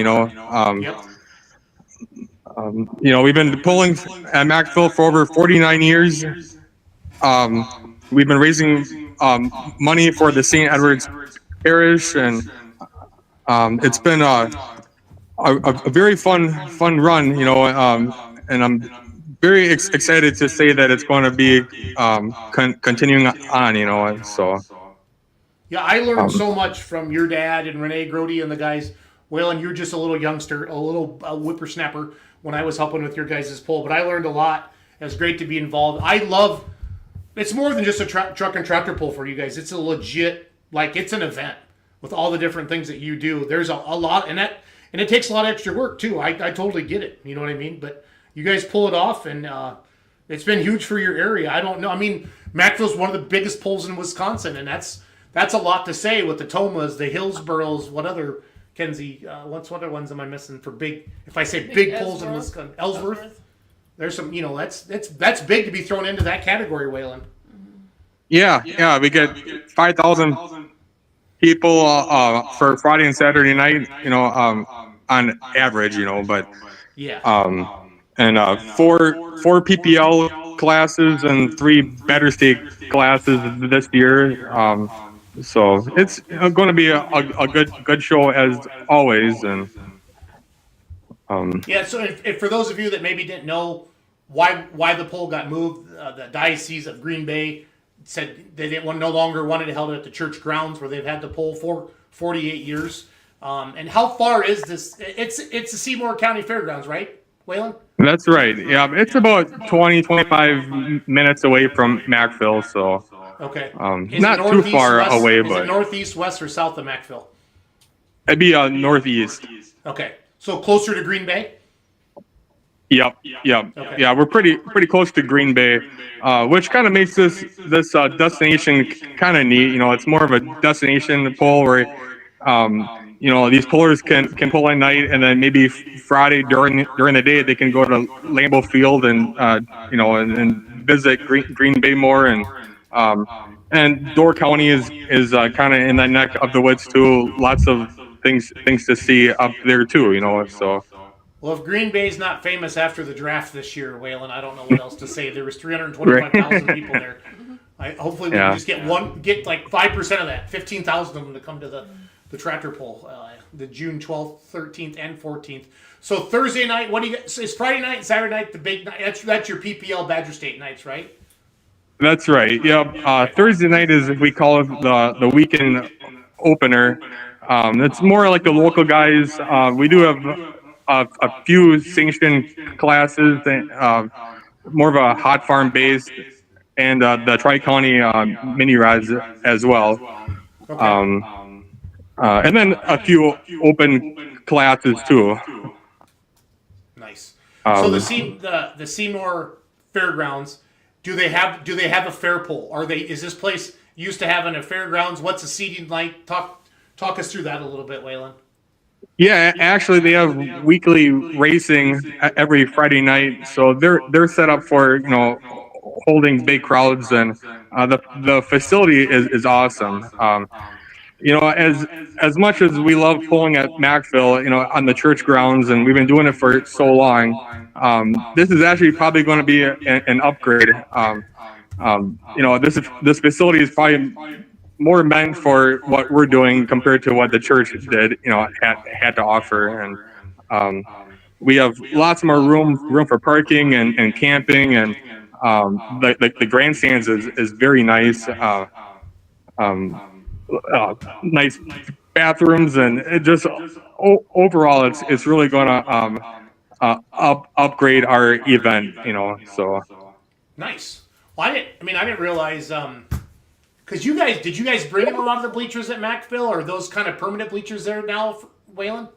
We've been pulling at Mackville for over 49 years. We've been raising money for the St. Edward's Parish, and it's been a very fun run, and I'm very excited to say that it's going to be continuing on, so. Yeah, I learned so much from your dad and Renee Grody and the guys. Whalen, you're just a little youngster, a little whippersnapper when I was helping with your guys' poll, but I learned a lot. It was great to be involved. It's more than just a truck and tractor pull for you guys. It's a legit, it's an event with all the different things that you do. There's a lot, and it takes a lot of extra work too. I totally get it. You know what I mean? But you guys pull it off, and it's been huge for your area. I don't know. I mean, Mackville's one of the biggest pulls in Wisconsin, and that's a lot to say with the Tomas, the Hillsboroughs, what other, Kenzie, what other ones am I missing for big, if I say big pulls in Wisconsin? Ellsworth. There's some, that's big to be thrown into that category, Whalen. Yeah, we get 5,000 people for Friday and Saturday night, on average, but and four PPL classes and 3 Better State classes this year. So it's going to be a good show as always, and yeah. So if for those of you that maybe didn't know why the poll got moved, the Diocese of Green Bay said they no longer wanted to hold it at the church grounds where they've had the poll for 48 years. And how far is this? It's the Seymour County Fairgrounds, right, Whalen? That's right. Yeah, it's about 25 minutes away from Mackville, so. Okay. Not too far away, but. Is it northeast, west, or south of Mackville? It'd be northeast. Okay. So closer to Green Bay? Yep. Okay. Yeah, we're pretty close to Green Bay, which kind of makes this destination kind of neat. You know, it's more of a destination pull where, you know, these pullers can pull at night, and then maybe Friday during the day they can go to Lambeau Field and you know and visit Green Bay more, and Door County is kind of in that neck of the woods too. Lots of things to see up there too. You know, so. Well, if Green Bay's not famous after the draft this year, Waylon, I don't know what else to say. There was 325,000 people there. Hopefully we can just get like 5% of that, 15,000 of them to come to the tractor pull, the June 12th, 13th, and 14th. So Thursday night, what do you get? Is Friday night and Saturday night the big night? That's your PPL Badger State nights, right? That's right. Yep. Thursday night is, we call it the weekend opener. It's more like the local guys. We do have a few sanctioned classes, more of a hot farm based, and the Tri-County mini rides as well. Okay. And then a few open classes too. Nice. So the Seymour Fairgrounds, do they have a fair pull? Is this place used to having a fairgrounds? What's the seating like? Talk us through that a little bit, Waylon. Yeah, actually, they have weekly racing every Friday night, so they're set up for, you know, holding big crowds, and the facility is awesome. You know, as much as we love pulling at Mackville, you know, on the church grounds, and we've been doing it for so long, this is actually probably going to be an upgrade. You know, this facility is probably more meant for what we're doing compared to what the church did, you know, had to offer. And we have lots more room for parking and camping, and the grandstands is very nice. Nice bathrooms, and it just overall it's really going to upgrade our event, you know. So nice. Well, I didn't realize. Because did you guys bring in a lot of the bleachers at Mackville, or are those kind of permanent bleachers there now, Waylon?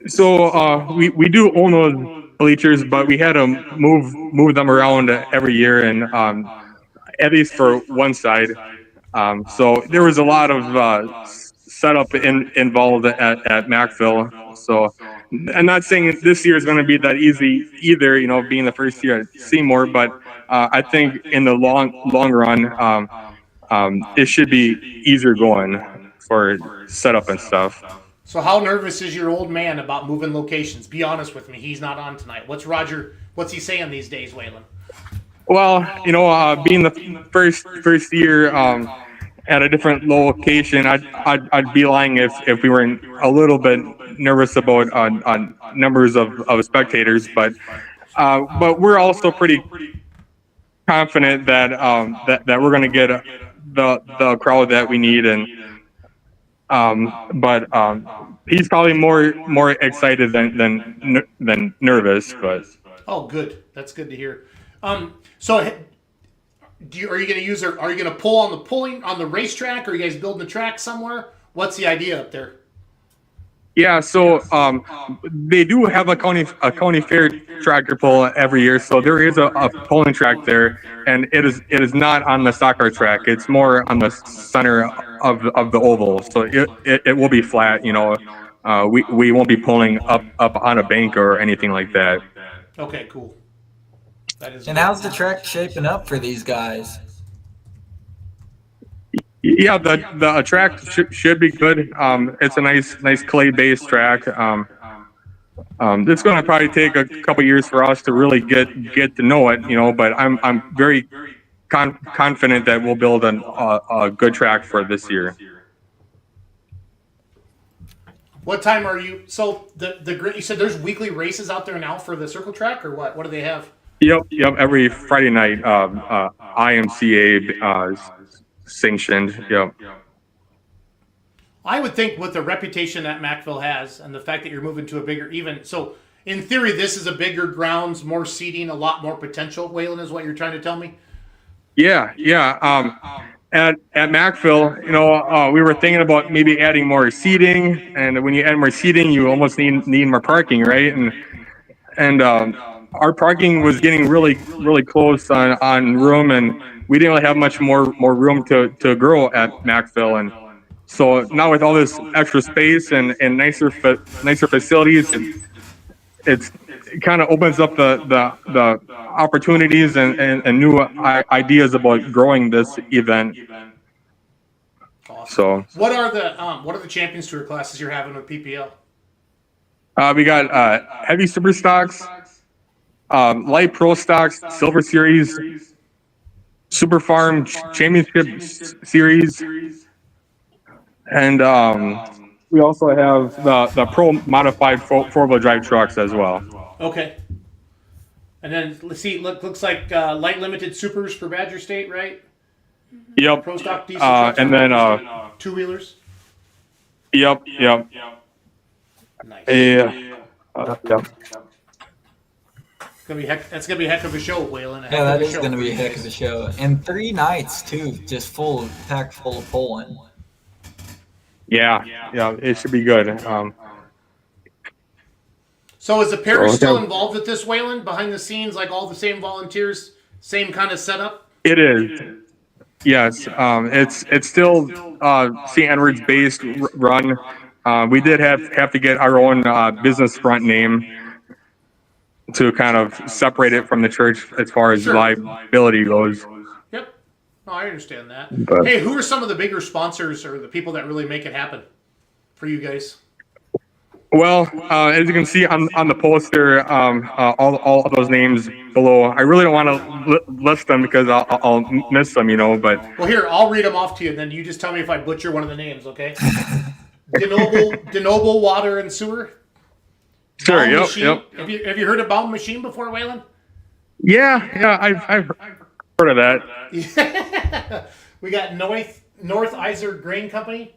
So we do own those bleachers, but we had to move them around every year, and at least for one side. So there was a lot of setup involved at Mackville. So I'm not saying this year is going to be that easy either, you know, being the first year at Seymour, but I think in the long run, it should be easier going for setup and stuff. So how nervous is your old man about moving locations? Be honest with me. He's not on tonight. What's he saying these days, Waylon? Well, you know, being the first year at a different location, I'd be lying if we weren't a little bit nervous about numbers of spectators, but we're also pretty confident that that we're going to get the crowd that we need, and but he's probably more excited than nervous. But oh, good. That's good to hear. So are you going to pull on the racetrack, or are you guys building a track somewhere? What's the idea up there? Yeah, so they do have a county fair tractor pull every year, so there is a pulling track there, and it is not on the stock car track. It's more on the center of the oval, so it will be flat. You know, we won't be pulling up on a bank or anything like that. Okay, cool. That is. And how's the track shaping up for these guys? Yeah, the track should be good. It's a nice clay-based track. It's going to probably take a couple years for us to really get to know it, you know. But I'm very confident that we'll build a good track for this year. What time are you? So you said there's weekly races out there now for the circle track, or what? What do they have? Yep. Every Friday night, IMCA sanctioned. Yep. I would think with the reputation that Mackville has, and the fact that you're moving to a bigger, so in theory, this is a bigger grounds, more seating, a lot more potential. Waylon, is what you're trying to tell me? Yeah. At Mackville, you know, we were thinking about maybe adding more seating, and when you add more seating, you almost need more parking, right? and our parking was getting really close on room, and we didn't really have much more room to grow at Mackville. And so now with all this extra space and nicer facilities, it kind of opens up the opportunities and new ideas about growing this event. Awesome. So what are the Champions Tour classes you're having with PPL? we got heavy super stocks, light pro stocks, silver series, super farm championship series, and we also have the pro modified four-wheel drive trucks as well. Okay. And then let's see. Looks like light limited supers for Badger State, right? Yep. Pro stock diesel trucks and then two wheelers. Yep. Nice. Yep. That's gonna be a heck of a show, Waylon. Yeah, that is going to be a heck of a show. And 3 nights, too, just packed full of polling. Yeah, it should be good. So is the parish still involved with this, Waylon? Behind the scenes, like all the same volunteers, same kind of setup? It is. Yes, it's still St. Edward's based run. We did have to get our own business front name to kind of separate it from the church as far as liability goes. Yep. No, I understand that. But, hey, who are some of the bigger sponsors or the people that really make it happen for you guys? well, as you can see on the poster, all of those names below. I really don't want to list them because I'll miss them, But Well, here, I'll read them off to you, and then you just tell me if I butcher one of the names, okay? DeNoble Water and Sewer. sure, Baum yep. Machine. Have you heard of Baum Machine before, Waylon? Yeah, I've heard of that. We got North Iser Grain Company,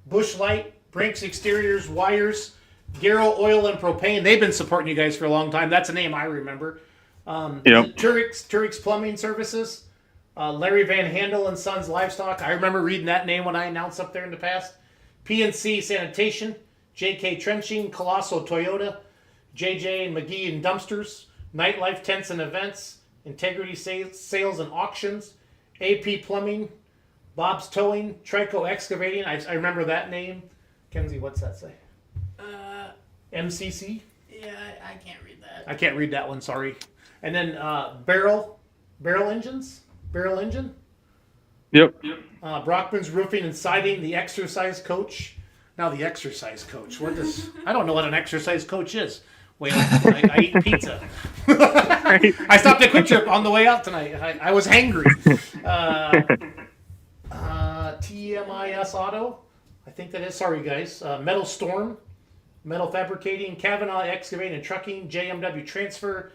Bush Light, Brinks Exteriors, Wires, Garrow Oil and Propane. They've been supporting you guys for a long time. That's a name I remember. Turix Plumbing Services, Larry Van Handel and Sons Livestock. I remember reading that name when I announced up there in the past. PNC Sanitation, JK Trenching, Colosso Toyota, JJ and McGee and Dumpsters, Nightlife Tents and Events, Integrity Sales and Auctions, AP Plumbing, Bob's Towing, Trico Excavating. I remember that name. Kenzie, what's that say? MCC? Yeah, I can't read that. I can't read that one, sorry. And then Barrel Engines? Barrel Engine? Yep. Brockman's Roofing and Siding, the Exercise Coach. Now the Exercise Coach. I don't know what an exercise coach is. Wait, I eat pizza. I stopped at Quick Trip on the way out tonight. I was hangry. TMIS Auto. I think that is. Sorry, guys. Metal Storm. Metal Fabricating. Kavanaugh Excavating and Trucking. JMW Transfer.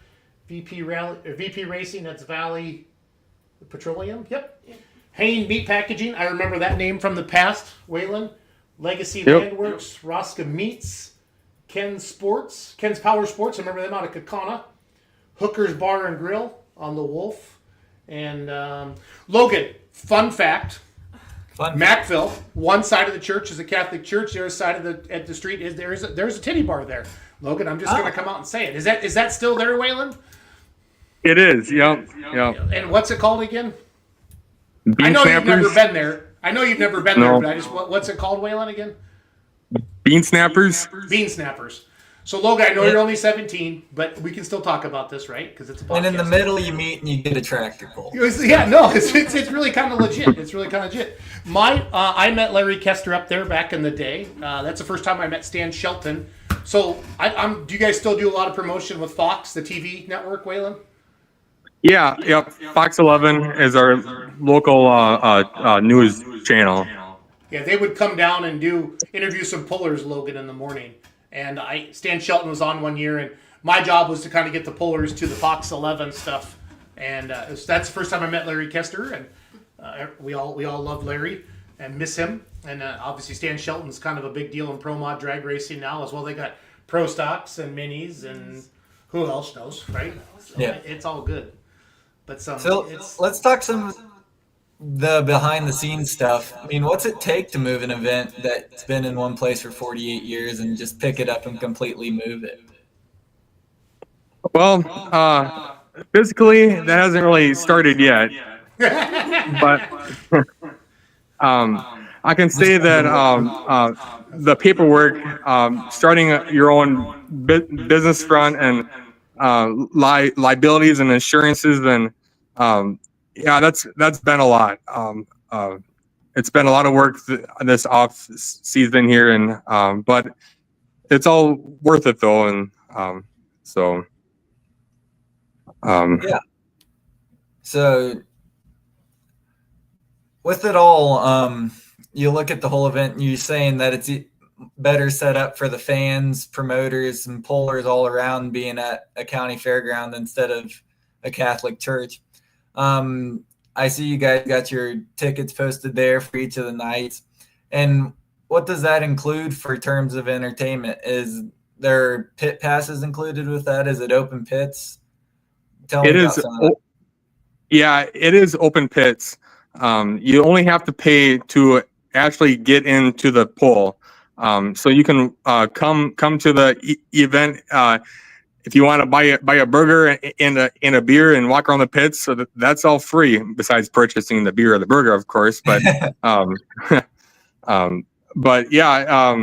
VP Racing. That's Valley Petroleum. Yep. Hain Meat Packaging. I remember that name from the past. Waylon. Legacy Landworks. Rosca Meats. Ken's Power Sports. I remember them out of Kakana. Hooker's Bar and Grill on the Wolf. And Logan, fun fact. Mackville, one side of the church is a Catholic church. The other side of the street is there's a titty bar there. Logan, I'm just going to come out and say it. Is that still there, Waylon? It is. Yep. And what's it called again? Bean Snappers. You've never been there. I know you've never been there, but what's it called, Waylon, again? Bean Snappers. Bean Snappers. So, Logan, I know you're only 17, but we can still talk about this, right? Because it's a podcast. And in the middle, you meet and you get a tractor pull. It's really kind of legit. It's really kind of legit. I met Larry Kester up there back in the day. That's the first time I met Stan Shelton. So, do you guys still do a lot of promotion with Fox, the TV network, Waylon? Yeah, yep. Fox 11 is our local news channel. Yeah, they would come down and interview some pullers, Logan, in the morning. And Stan Shelton was on one year, and my job was to kind of get the pullers to the Fox 11 stuff. And that's the first time I met Larry Kester, and we all love Larry and miss him. And obviously Stan Shelton's kind of a big deal in pro mod drag racing now as well. They got pro stocks and minis, and who else knows, right? So yeah, it's all good. But let's talk some the behind the scenes stuff. I mean, what's it take to move an event that's been in one place for 48 years and just pick it up and completely move it? Well, physically, that hasn't really started yet, but I can say that the paperwork, starting your own business front and liabilities and insurances, and yeah, that's been a lot. It's been a lot of work this off season here, and but it's all worth it though, and so. Yeah. So with it all, you look at the whole event and you're saying that it's better set up for the fans, promoters, and pullers all around being at a county fairground instead of a Catholic church. I see you guys got your tickets posted there for each of the nights. And what does that include for terms of entertainment? Is there pit passes included with that? Is it open pits? Tell me about some of that. Yeah, it is open pits. You only have to pay to actually get into the pool. So you can come to the event if you want to buy a burger and a beer and walk around the pits. So that's all free besides purchasing the beer or the burger, of course. But but yeah,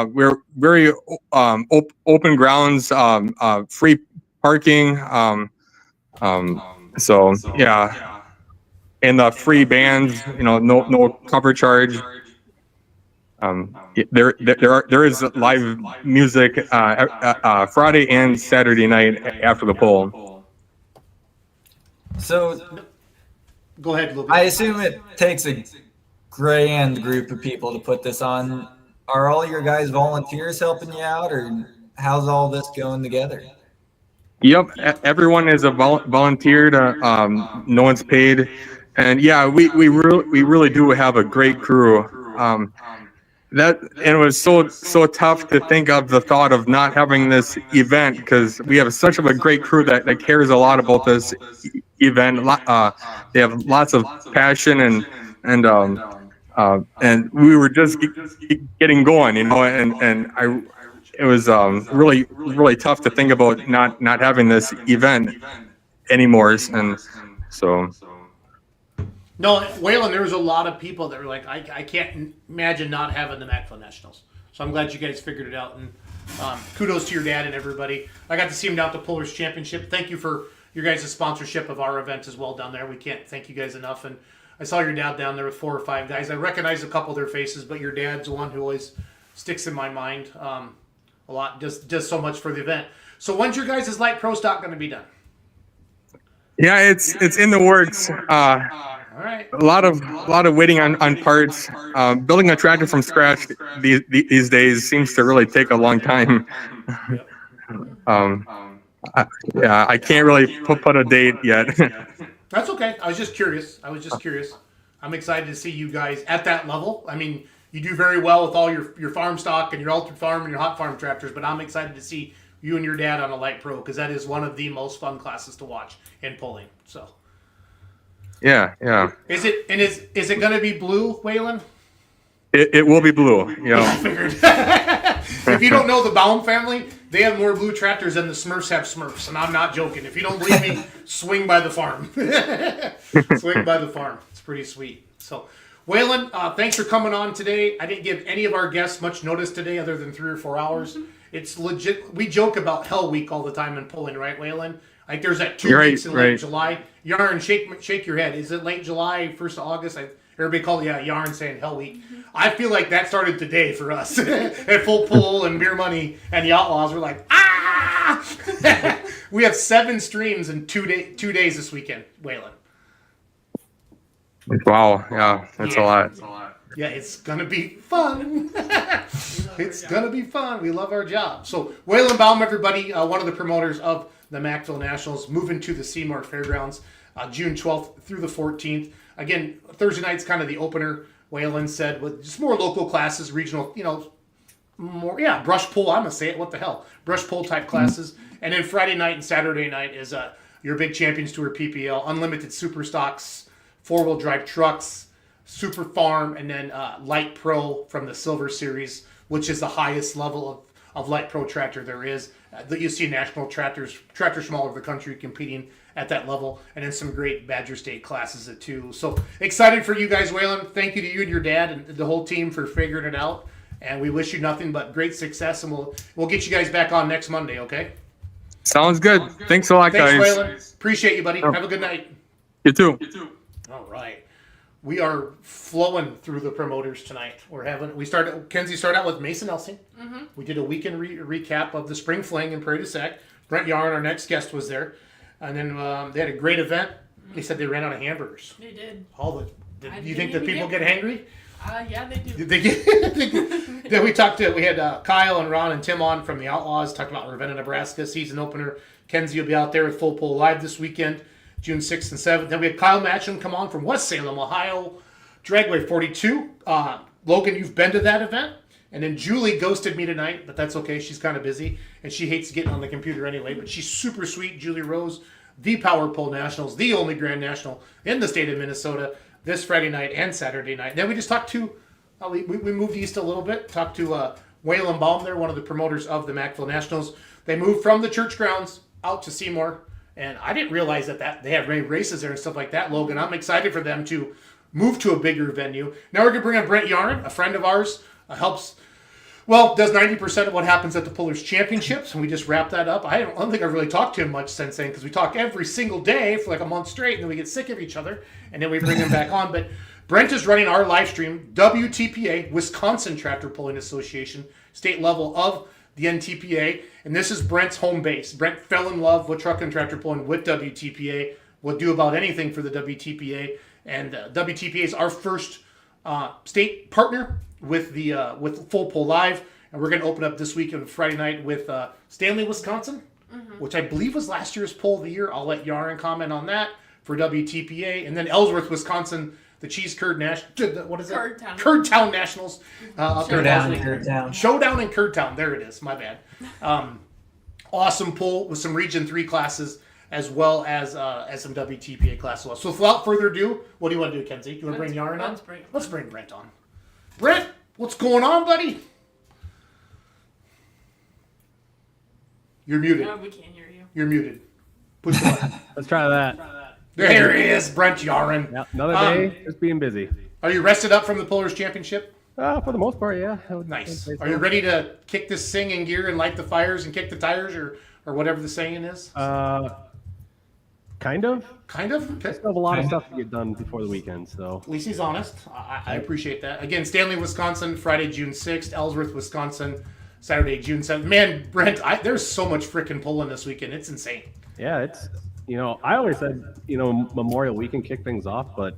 we're very open grounds, free parking. So yeah, and the free bands, no cover charge. There is live music Friday and Saturday night after the poll. So Go ahead, Lucas. I assume it takes a grand group of people to put this on. Are all your guys volunteers helping you out, or how's all this going together? Yep, everyone is a volunteer. No one's paid, and yeah, we really do have a great crew. And it was so tough to think of the thought of not having this event, because we have such of a great crew that cares a lot about this event. They have lots of passion, and we were just getting going, and it was really tough to think about not having this event anymore, and so. No, Waylon, there was a lot of people that were like, I can't imagine not having the Mackville Nationals. So I'm glad you guys figured it out. And kudos to your dad and everybody. I got to see him down at the Pullers Championship. Thank you for your guys' sponsorship of our event as well down there. We can't thank you guys enough. And I saw your dad down there with 4 or 5 guys. I recognize a couple of their faces, but your dad's the one who always sticks in my mind a lot. Does so much for the event. So when's your guys' light pro stock going to be done? Yeah, it's in the works. All right. A lot of waiting on parts. Building a tractor from scratch these days seems to really take a long time. I can't really put a date yet. That's okay. I was just curious. I'm excited to see you guys at that level. I mean, you do very well with all your farm stock and your altered farm and your hot farm tractors, but I'm excited to see you and your dad on a light pro, because that is one of the most fun classes to watch in pulling. So. Yeah. Is it going to be blue, Waylon? It will be blue. I figured. If you don't know the Baum family, they have more blue tractors than the Smurfs have Smurfs, and I'm not joking. If you don't believe me, swing by the farm. Swing by the farm. It's pretty sweet. So, Waylon, thanks for coming on today. I didn't give any of our guests much notice today, other than 3 or 4 hours. It's legit. We joke about Hell Week all the time in pulling, right, Waylon? Like there's that 2 weeks in late July. Yarn, shake your head. Is it late July, 1st of August? Everybody called it, Yarn saying Hell Week. I feel like that started today for us. At Full Pull and Beer Money and the Outlaws, we're like, ah! We have 7 streams in 2 days this weekend, Waylon. Wow, yeah, that's a lot. Yeah, it's going to be fun. It's going to be fun. We love our job. So, Waylon Baum, everybody, one of the promoters of the Mackville Nationals, moving to the Seymour Fairgrounds June 12th through the 14th. Again, Thursday night's kind of the opener, Waylon said, with just more local classes, regional, more, brush pull. I'm going to say it. What the hell? Brush pull type classes. And then Friday night and Saturday night is your big Champions Tour PPL, unlimited super stocks, 4-wheel drive trucks, super farm, and then light pro from the Silver Series, which is the highest level of light pro tractor there is. You see national tractors from all over the country competing at that level, and then some great Badger State classes too. So excited for you guys, Waylon. Thank you to you and your dad and the whole team for figuring it out. And we wish you nothing but great success, and we'll get you guys back on next Monday, okay? Sounds good. Thanks a lot, guys. Thanks, Waylon. Appreciate you, buddy. Have a good night. You too. All right. We are flowing through the promoters tonight. Kenzie started out with Mason Elsing. Mm-hmm. We did a weekend recap of the Spring Fling in Prairie du Sac. Brent Yarn, our next guest, was there. And then they had a great event. They said they ran out of hamburgers. They did. Do you think that people get hangry? Yeah, they do. Then we had Kyle and Ron and Tim on from the Outlaws, talked about Ravenna, Nebraska season opener. Kenzie will be out there with Full Pull Live this weekend, June 6th and 7th. Then we had Kyle Matcham come on from West Salem, Ohio, Dragway 42. Logan, you've been to that event. And then Julie ghosted me tonight, but that's okay. She's kind of busy, and she hates getting on the computer anyway, but she's super sweet. Julie Rose, the Power Pole Nationals, the only Grand National in the state of Minnesota, this Friday night and Saturday night. Then we just talked to, we moved east a little bit, talked to Waylon Baum there, one of the promoters of the Mackville Nationals. They moved from the church grounds out to Seymour, and I didn't realize that they have races there and stuff like that, Logan. I'm excited for them to move to a bigger venue. Now we're going to bring on Brent Yarn, a friend of ours, does 90% of what happens at the Pullers Championships, and we just wrapped that up. I don't think I've really talked to him much since then, because we talk every single day for like a month straight, and then we get sick of each other, and then we bring him back on. But Brent is running our live stream, WTPA, Wisconsin Tractor Pulling Association, state level of the NTPA, and this is Brent's home base. Brent fell in love with truck and tractor pulling with WTPA, will do about anything for the WTPA, and WTPA is our first state partner with Full Pull Live, and we're going to open up this weekend Friday night with Stanley, Wisconsin, which I believe was last year's Pull of the Year. I'll let Yarn comment on that for WTPA, and then Ellsworth, Wisconsin, the Cheese Curd National. What is it? Curdtown. Curdtown Nationals. Showdown in Curdtown. There it is. My bad. Awesome pull with some Region 3 classes as well as some WTPA classes. So without further ado, what do you want to do, Kenzie? Do you want to bring Yarn on? Let's bring Brent on. Brent, what's going on, buddy? You're muted. No, we can't hear you. You're muted. Push the button. Let's try that. There he is, Brent Yarn. Yep, another day, just being busy. Are you rested up from the Pullers Championship? For the most part, yeah. Nice. Are you ready to kick this thing in gear and light the fires and kick the tires or whatever the saying is? Kind of. Kind of? Okay. I still have a lot of stuff to get done before the weekend, so. At least he's honest. I appreciate that. Again, Stanley, Wisconsin, Friday, June 6th. Ellsworth, Wisconsin, Saturday, June 7th. Man, Brent, there's so much freaking pulling this weekend. It's insane. Yeah, it's, I always said, Memorial Weekend kick things off, but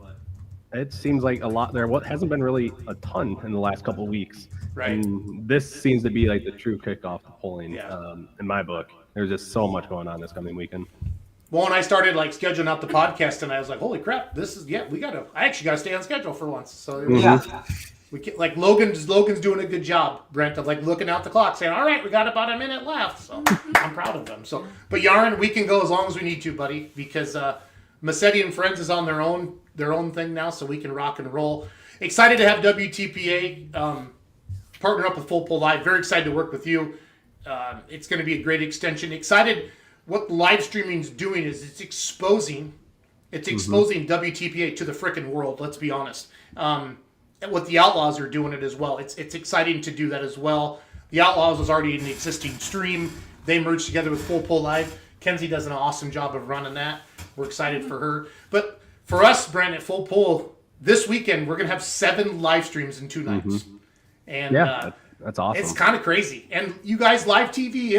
it seems like a lot there. What hasn't been really a ton in the last couple of weeks. Right. And this seems to be like the true kickoff to pulling Yeah. In my book. There's just so much going on this coming weekend. Well, when I started scheduling out the podcast, and I was like, "Holy crap! I actually gotta stay on schedule for once." So we get, Logan's doing a good job, Brent, of looking out the clock, saying, "All right, we got about a minute left." So I'm proud of them. So, but Yarn, we can go as long as we need to, buddy, because Massetti and Friends is on their own thing now, so we can rock and roll. Excited to have WTPA partner up with Full Pull Live. Very excited to work with you. It's going to be a great extension. Excited. What live streaming is doing is it's exposing WTPA to the frickin' world. Let's be honest. And what the Outlaws are doing it as well. It's exciting to do that as well. The Outlaws was already an existing stream. They merged together with Full Pull Live. Kenzie does an awesome job of running that. We're excited for her. But for us, Brent, at Full Pull, this weekend we're gonna have 7 live streams in 2 nights. And that's awesome. It's kind of crazy. And you guys, live TV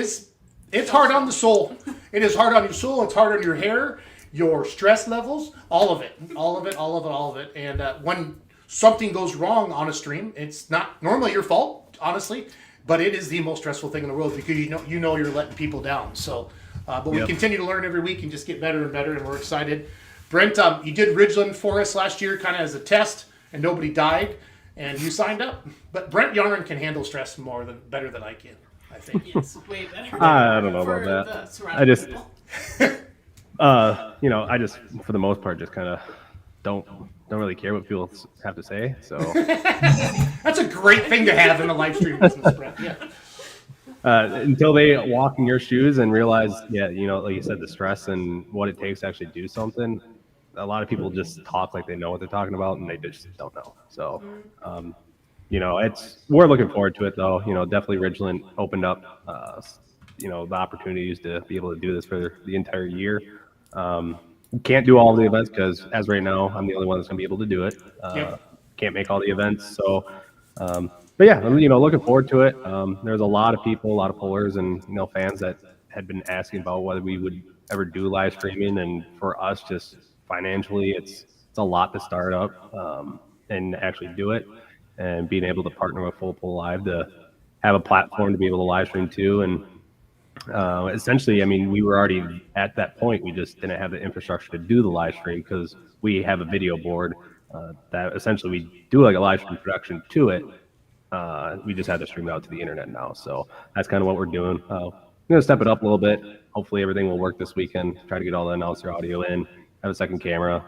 it's hard on the soul. It is hard on your soul. It's hard on your hair, your stress levels, all of it. And when something goes wrong on a stream, it's not normally your fault, honestly, but it is the most stressful thing in the world because you know you're letting people down. So, but we continue to learn every week and just get better and better, and we're excited. Brent, you did Ridgeland for us last year, kind of as a test, and nobody died, and you signed up. But Brent Yarn can handle stress better than I can. I think. Yes, way better. I don't know about that. I just, I just, for the most part, just kind of don't really care what people have to say. So that's a great thing to have in the live stream business, Brent. Yeah. until they walk in your shoes and realize, yeah, like you said, the stress and what it takes to actually do something. A lot of people just talk like they know what they're talking about, and they just don't know. So, we're looking forward to it, though. Definitely Ridgeland opened up, the opportunities to be able to do this for the entire year. Can't do all the events because, as right now, I'm the only one that's going to be able to do it. Can't make all the events, so. But yeah, looking forward to it. There's a lot of people, a lot of pullers, and fans that had been asking about whether we would ever do live streaming, and for us, just financially, it's a lot to start up and actually do it, and being able to partner with Full Pull Live to have a platform to be able to live stream too, and essentially, I mean, we were already at that point. We just didn't have the infrastructure to do the live stream because we have a video board that essentially we do like a live stream production to it. We just had to stream it out to the internet now. So that's kind of what we're doing. I'm going to step it up a little bit. Hopefully everything will work this weekend. Try to get all the announcer audio in, have a second camera.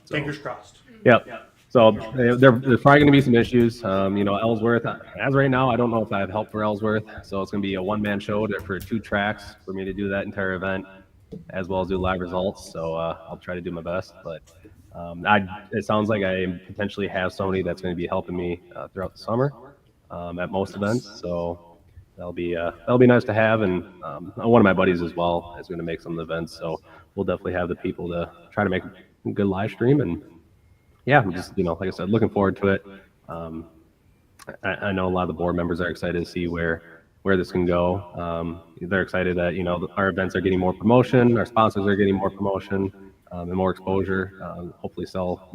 Fingers crossed. Yep. So there's probably going to be some issues. Ellsworth, as right now, I don't know if I have help for Ellsworth. So it's going to be a one-man show for 2 tracks for me to do that entire event, as well as do live results. So I'll try to do my best. But it sounds like I potentially have somebody that's going to be helping me throughout the summer at most events. So that'll be nice to have. And one of my buddies as well is going to make some of the events. So we'll definitely have the people to try to make a good live stream. And yeah, I'm just, like I said, looking forward to it. I know a lot of the board members are excited to see where this can go. They're excited that, our events are getting more promotion, our sponsors are getting more promotion and more exposure. Hopefully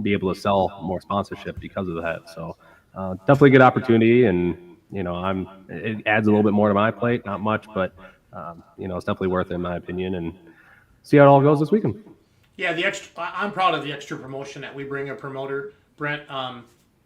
be able to sell more sponsorship because of that. So definitely a good opportunity, and it adds a little bit more to my plate, not much, but it's definitely worth it in my opinion, and see how it all goes this weekend. Yeah, I'm proud of the extra promotion that we bring a promoter, Brent.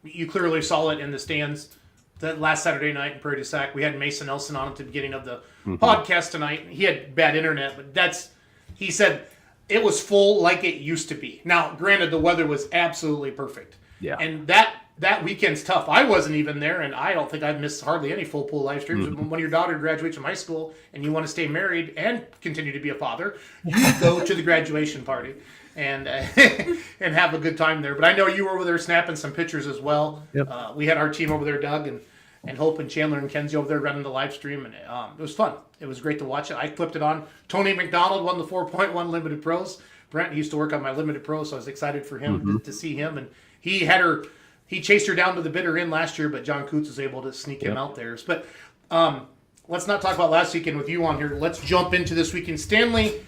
You clearly saw it in the stands that last Saturday night in Prairie du Sac. We had Mason Nelson on at the beginning of the podcast tonight. He had bad internet, but he said it was full like it used to be. Now, granted, the weather was absolutely perfect. Yeah. And that weekend's tough. I wasn't even there, and I don't think I've missed hardly any Full Pool live streams. When your daughter graduates from high school and you want to stay married and continue to be a father, you go to the graduation party and and have a good time there. But I know you were over there snapping some pictures as well. Yep. We had our team over there, Doug and Hope and Chandler and Kenzie over there running the live stream, and it was fun. It was great to watch it. I flipped it on. Tony McDonald won the 4.1 Limited Pros. Brent used to work on my Limited Pro, so I was excited for him to see him. And he chased her down to the bitter end last year, but John Coots was able to sneak him out there. But let's not talk about last weekend with you on here. Let's jump into this weekend. Stanley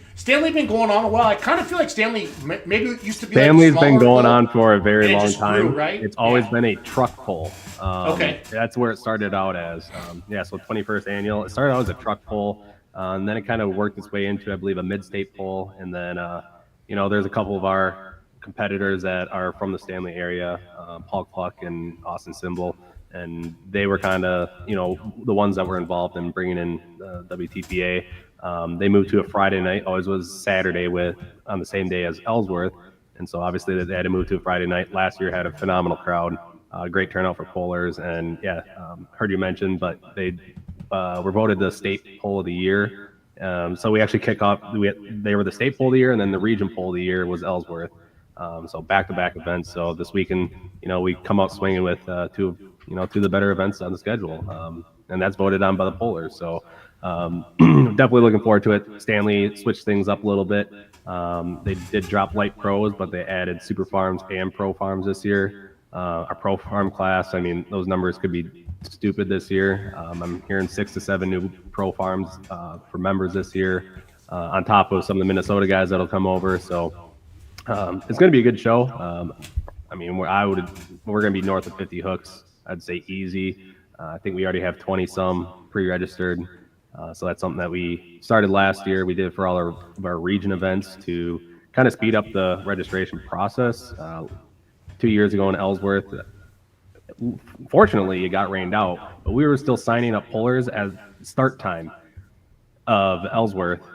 been going on a while. I kind of feel like Stanley maybe it used to be. Stanley's like been going on for a very long time. Grew, right? It's always been a truck pull. Okay. That's where it started out as. So 21st annual. It started out as a truck pull, and then it kind of worked its way into, I believe, a mid-state pull. And then, there's a couple of our competitors that are from the Stanley area, Paul Cluck and Austin Symbol, and they were kind of, the ones that were involved in bringing in the WTPA. They moved to a Friday night, always was Saturday on the same day as Ellsworth, and so obviously they had to move to a Friday night. Last year had a phenomenal crowd, great turnout for pullers, and heard you mention, but they were voted the state poll of the year. So we actually kick off. They were the state poll of the year, and then the region poll of the year was Ellsworth. So back-to-back events. So this weekend, we come out swinging with two of the better events on the schedule, and that's voted on by the pollers. So definitely looking forward to it. Stanley switched things up a little bit. They did drop light pros, but they added super farms and pro farms this year. Our pro farm class, I mean, those numbers could be stupid this year. I'm hearing 6 to 7 new pro farms for members this year, on top of some of the Minnesota guys that'll come over. So it's going to be a good show. We're going to be north of 50 hooks. I'd say easy. I think we already have 20-some pre-registered. So that's something that we started last year. We did it for all of our region events to kind of speed up the registration process. 2 years ago in Ellsworth, fortunately, it got rained out, but we were still signing up pullers at start time of Ellsworth,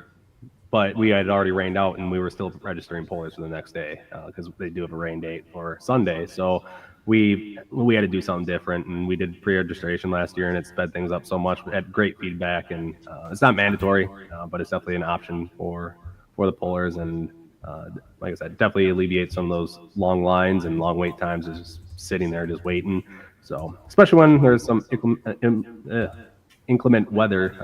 but we had already rained out, and we were still registering pullers for the next day because they do have a rain date for Sunday. So we had to do something different, and we did pre-registration last year, and it sped things up so much. We had great feedback, and it's not mandatory, but it's definitely an option for the pullers, and like I said, definitely alleviate some of those long lines and long wait times of just sitting there just waiting. So especially when there's some inclement weather,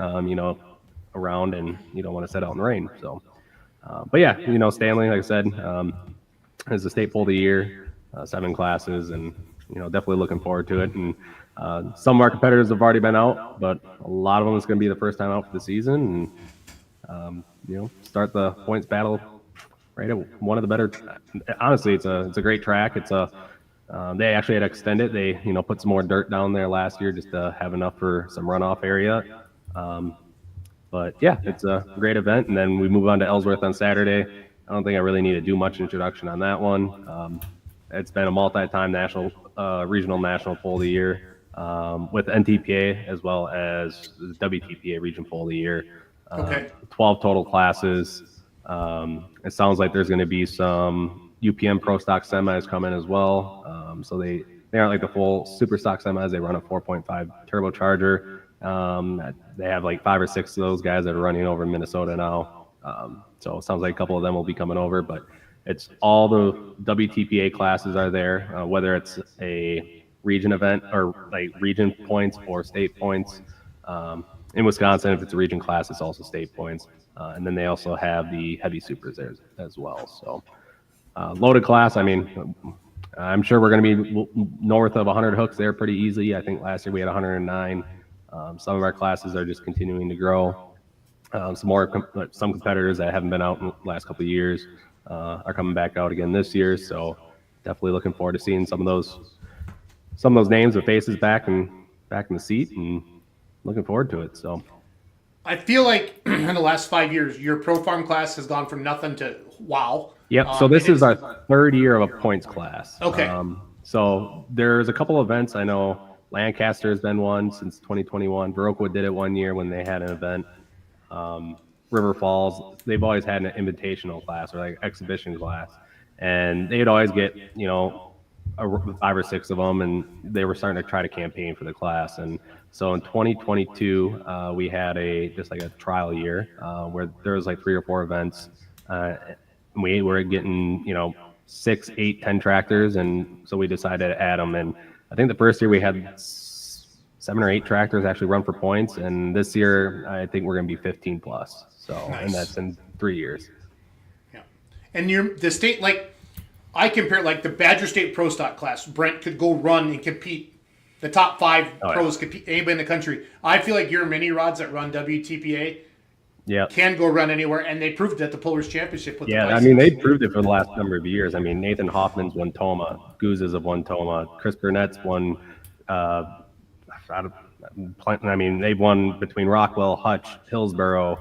around, and you don't want to sit out in the rain. So, but yeah, Stanley, like I said, is the state pull of the year. 7 classes, and definitely looking forward to it. And some of our competitors have already been out, but a lot of them is going to be the first time out for the season, and start the points battle right at one of the better. Honestly, it's a great track. It's they actually had to extend it. They put some more dirt down there last year just to have enough for some runoff area. But yeah, it's a great event. And then we move on to Ellsworth on Saturday. I don't think I really need to do much introduction on that one. It's been a multi-time national, regional national poll of the year with NTPA as well as the WTPA region poll of the year. 12 total classes. It sounds like there's going to be some UPM Pro Stock semis coming as well. So they aren't like the full super stock semis. They run a 4.5 turbocharger. They have like 5 or 6 of those guys that are running over in Minnesota now. So it sounds like a couple of them will be coming over, but it's all the WTPA classes are there, whether it's a region event or like region points or state points. In Wisconsin, if it's a region class, it's also state points. And then they also have the heavy supers there as well. So loaded class, I mean, I'm sure we're going to be north of 100 hooks there pretty easily. I think last year we had 109. Some of our classes are just continuing to grow. Some competitors that haven't been out in the last couple of years are coming back out again this year. So definitely looking forward to seeing some of those names or faces back in the seat, and looking forward to it. So I feel like in the last 5 years, your pro farm class has gone from nothing to wow. Yep. So this is our 3rd year of a points class. Okay. So there's a couple events. I know Lancaster has been one since 2021. Baroquewood did it one year when they had an event. River Falls, they've always had an invitational class or like exhibition class, and they'd always get 5 or 6 of them, and they were starting to try to campaign for the class. And so in 2022, we had just like a trial year where there was like 3 or 4 events. We were getting 6, 8, 10 tractors, and so we decided to add them. And I think the first year we had 7 or 8 tractors actually run for points, and this year I think we're going to be 15 plus. So nice. And that's in 3 years. Yeah, and the state, like I compare like the Badger State Pro Stock class. Brent could go run and compete. The top 5 pros compete, anybody in the country. I feel like your mini rods that run WTPA can go run anywhere, and they proved it at the Pullers Championship. I mean, they proved it for the last number of years. I mean, Nathan Hoffman's won Toma, Goozes have won Toma, Chris Burnett's won. I mean, they've won between Rockwell, Hutch, Hillsboro,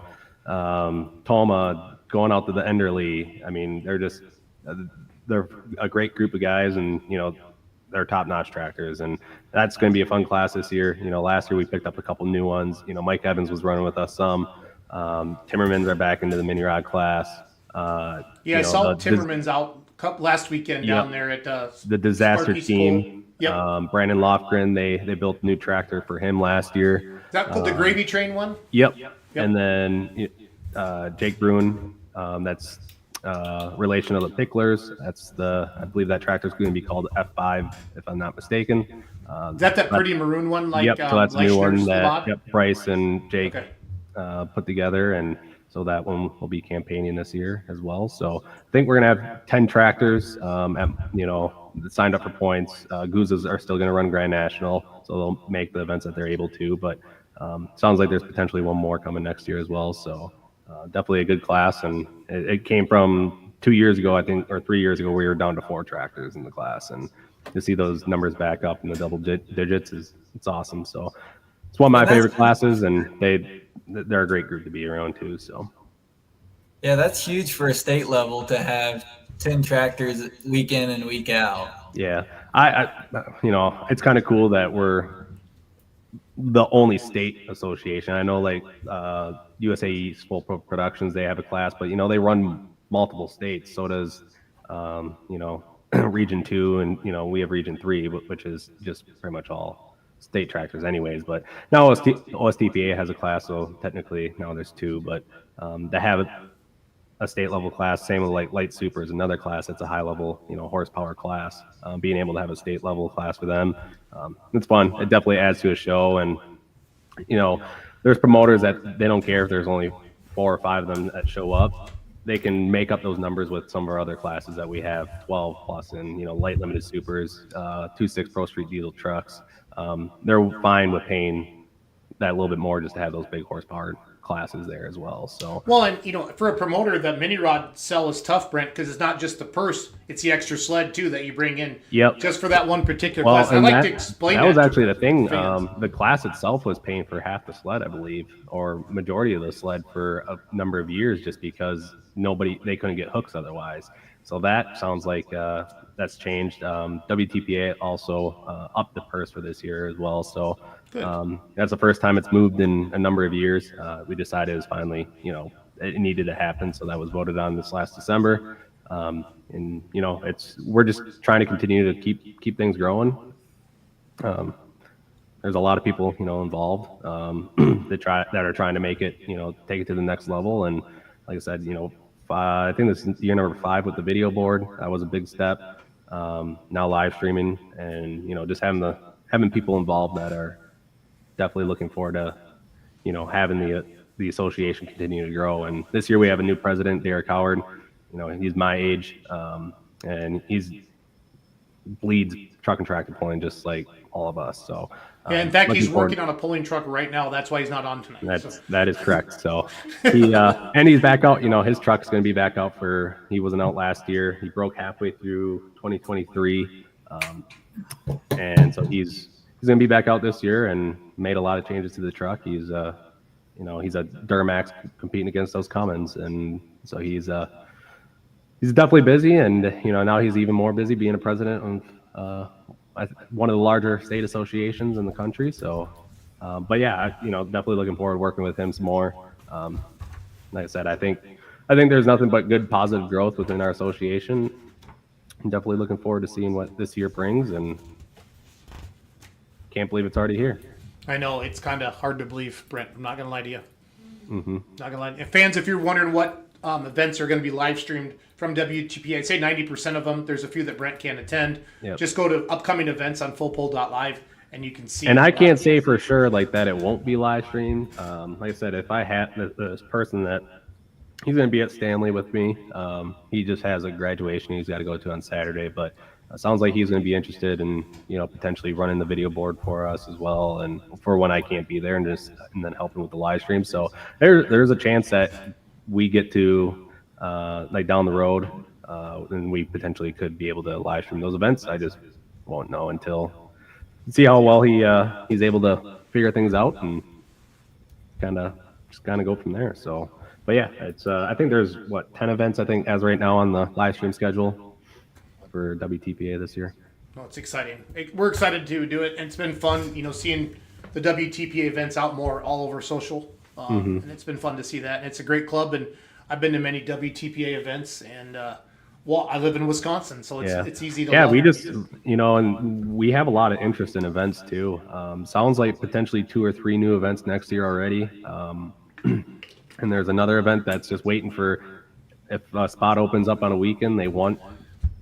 Toma, going out to the Enderley. I mean, they're a great group of guys, and they're top-notch tractors, and that's going to be a fun class this year. Last year we picked up a couple new ones. Mike Evans was running with us some. Timmermans are back into the mini rod class. I saw Timmermans out last weekend down there at the disaster Sparky's team. Yep. Brandon Lofgren, they built a new tractor for him last year. Is that the Gravy Train one? Yep. And then Jake Bruin, that's relation of the Picklers. I believe that tractor is going to be called F5, if I'm not mistaken. Is that pretty maroon one? Like, so that's a new one that Bryce and Jake Okay. Put together, and so that one will be campaigning this year as well. So I think we're going to have 10 tractors, signed up for points. Goozes are still going to run Grand National, so they'll make the events that they're able to, but sounds like there's potentially one more coming next year as well. So definitely a good class, and it came from 2 years ago, I think, or 3 years ago, we were down to 4 tractors in the class, and to see those numbers back up in the double digits it's awesome. So it's one of my favorite classes, and they're a great group to be around too. So yeah, that's huge for a state level to have 10 tractors week in and week out. Yeah, I it's kind of cool that we're the only state association. I know like USA East Full Pro Productions, they have a class, but they run multiple states. So does Region 2, and we have Region 3, which is just pretty much all state tractors anyways. But now OSTPA has a class, so technically now there's 2, but they have a state level class. Same with like light supers, another class that's a high level horsepower class. Being able to have a state level class for them, it's fun. It definitely adds to a show. And there's promoters that they don't care if there's only 4 or 5 of them that show up. They can make up those numbers with some of our other classes that we have, 12 plus, and light limited supers, 2.6 Pro Street diesel trucks. They're fine with paying that a little bit more just to have those big horsepower classes there as well. So well, and for a promoter, the mini rod sell is tough, Brent, because it's not just the purse; it's the extra sled too that you bring in. Yep. Just for that one particular class. I'd like to explain that. That was actually the thing. The class itself was paying for half the sled, I believe, or majority of the sled for a number of years, just because they couldn't get hooks otherwise. So that sounds like that's changed. WTPA also upped the purse for this year as well. So that's the first time it's moved in a number of years. We decided it was finally, it needed to happen. So that was voted on this last December. And we're just trying to continue to keep things growing. There's a lot of people, involved that are trying to make it, take it to the next level. And like I said, I think this is year number 5 with the video board. That was a big step. Now live streaming and just having people involved that are definitely looking forward to having the association continue to grow. And this year we have a new president, Derek Howard. He's my age, and he's bleeds truck and tractor pulling just like all of us. So yeah, in fact, he's working on a pulling truck right now. That's why he's not on tonight. That is correct. So and he's back out. His truck's going to be back out he wasn't out last year. He broke halfway through 2023, and so he's going to be back out this year and made a lot of changes to the truck. He's he's a Duramax competing against those Cummins, and so he's definitely busy. And now he's even more busy being a president of one of the larger state associations in the country. So, but yeah, definitely looking forward to working with him some more. Like I said, I think there's nothing but good positive growth within our association. I'm definitely looking forward to seeing what this year brings, and can't believe it's already here. I know it's kind of hard to believe, Brent. I'm not gonna lie to you. Mm-hmm. Not gonna lie. And fans, if you're wondering what events are going to be live streamed from WTPA, I'd say 90% of them. There's a few that Brent can't attend. Yep. Just go to upcoming events on fullpull.live and you can see. And I can't say for sure that it won't be live streamed. Like I said, if I had this person that he's going to be at Stanley with me, he just has a graduation he's got to go to on Saturday, but it sounds like he's going to be interested in potentially running the video board for us as well, and for when I can't be there, and then helping with the live stream. So there's a chance that we get to down the road, and we potentially could be able to live stream those events. I just won't know until see how well he's able to figure things out, and kind of go from there. So, but yeah, it's I think there's 10 events I think as right now on the live stream schedule for WTPA this year. Well, it's exciting. We're excited to do it, and it's been fun, seeing the WTPA events out more all over social. And it's been fun to see that. And it's a great club, and I've been to many WTPA events, and I live in Wisconsin, so it's easy to love. We just, and we have a lot of interest in events too. Sounds like potentially 2 or 3 new events next year already. And there's another event that's just waiting for, if a spot opens up on a weekend, they want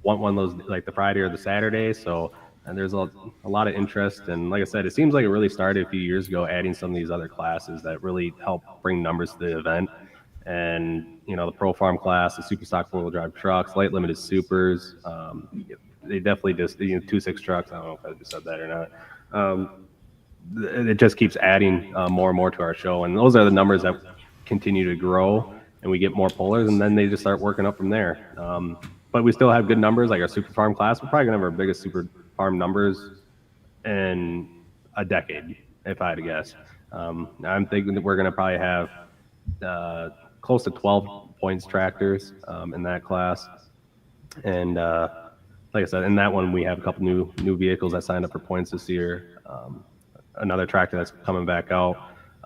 one of those, like the Friday or the Saturday. So, and there's a lot of interest. And like I said, it seems like it really started a few years ago, adding some of these other classes that really help bring numbers to the event. And, the Pro Farm class, the Super Stock 4-wheel drive trucks, light limited supers. They definitely just, 2.6 trucks. I don't know if I just said that or not. It just keeps adding more and more to our show. And those are the numbers that continue to grow, and we get more pullers, and then they just start working up from there. But we still have good numbers, like our Super Farm class. We're probably going to have our biggest Super Farm numbers in a decade, if I had to guess. I'm thinking that we're going to probably have close to 12 points tractors in that class. And like I said, in that one, we have a couple new vehicles that signed up for points this year. Another tractor that's coming back out.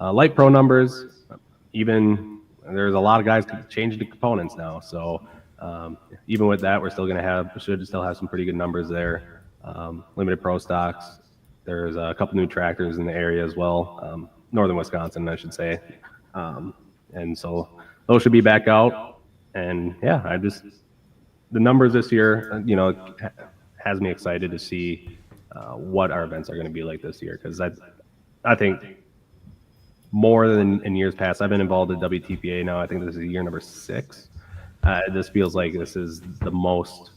Light Pro numbers, even there's a lot of guys changing the components now. So Even with that, should still have some pretty good numbers there. Limited pro stocks. There's a couple new tractors in the area as well. Northern Wisconsin, I should say. And so those should be back out. And yeah, the numbers this year, has me excited to see what our events are going to be like this year. Because I think more than in years past, I've been involved at WTPA now. I think this is year number 6. This feels like this is the most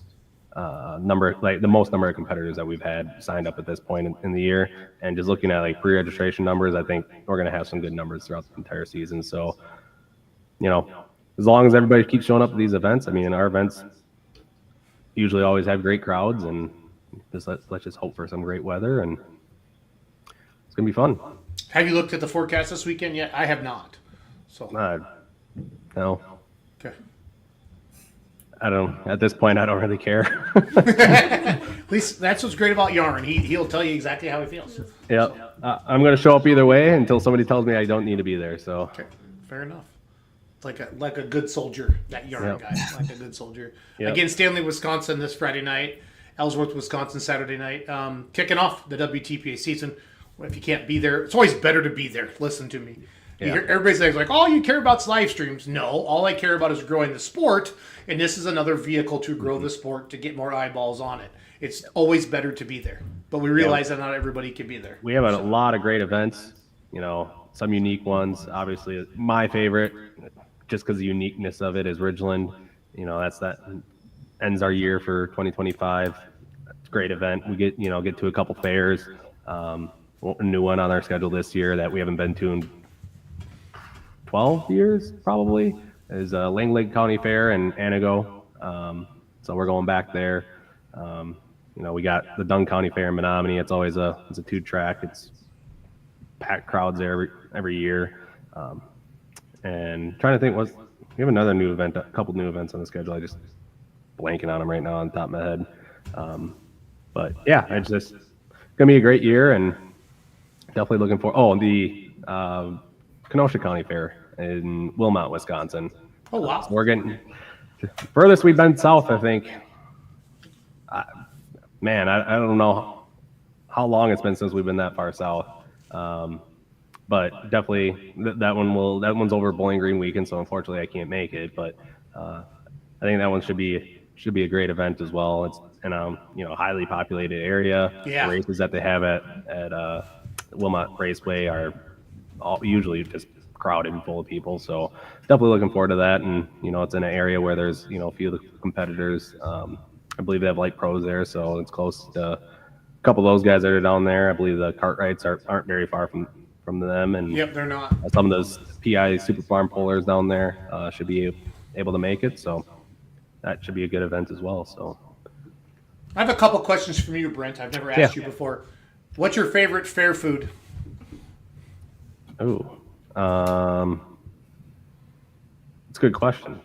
number of competitors that we've had signed up at this point in the year. And just looking at like pre-registration numbers, I think we're going to have some good numbers throughout the entire season. So, as long as everybody keeps showing up to these events, I mean, our events usually always have great crowds, and let's just hope for some great weather, and it's going to be fun. Have you looked at the forecast this weekend yet? I have not. So no. Okay. At this point, I don't really care. At least that's what's great about Yarn. He'll tell you exactly how he feels. Yeah. I'm going to show up either way until somebody tells me I don't need to be there. So. Okay. Fair enough. Like a good soldier, that Yarn guy, like a good soldier. Yep. Again, Stanley, Wisconsin this Friday night. Ellsworth, Wisconsin Saturday night. Kicking off the WTPA season. If you can't be there, it's always better to be there. Listen to me. Yeah. Everybody's like, oh, you care about live streams. No, all I care about is growing the sport, and this is another vehicle to grow the sport, to get more eyeballs on it. It's always better to be there, but we realize that not everybody can be there. We have a lot of great events, some unique ones. Obviously, my favorite, just because the uniqueness of it, is Ridgeland. That ends our year for 2025. It's a great event. We get to a couple fairs. A new one on our schedule this year that we haven't been to in 12 years, probably, is Langley County Fair in Anago. So we're going back there. We got the Dunn County Fair in Menominee. It's always it's a 2-track. It's packed crowds there every year. And trying to think, we have another new event, a couple new events on the schedule. I just blanking on them right now on the top of my head. But yeah, it's just gonna be a great year, and definitely looking for the Kenosha County Fair in Wilmot, Wisconsin. Oh wow! So we're getting furthest we've been south, I think. I don't know how long it's been since we've been that far south. But definitely that one's over Bowling Green weekend, so unfortunately I can't make it. But I think that one should be a great event as well. It's in a highly populated area. Yeah. The races that they have at Wilmot Raceway are usually just crowded and full of people. So definitely looking forward to that. And it's in an area where there's a few of the competitors. I believe they have light pros there, so it's close to a couple of those guys that are down there. I believe the Cartwrights aren't very far from them, and yep, they're not. Some of those PI Super Farm pullers down there should be able to make it, so that should be a good event as well. So I have a couple questions from you, Brent. I've never asked you before. What's your favorite fair food? Oh, it's a good question.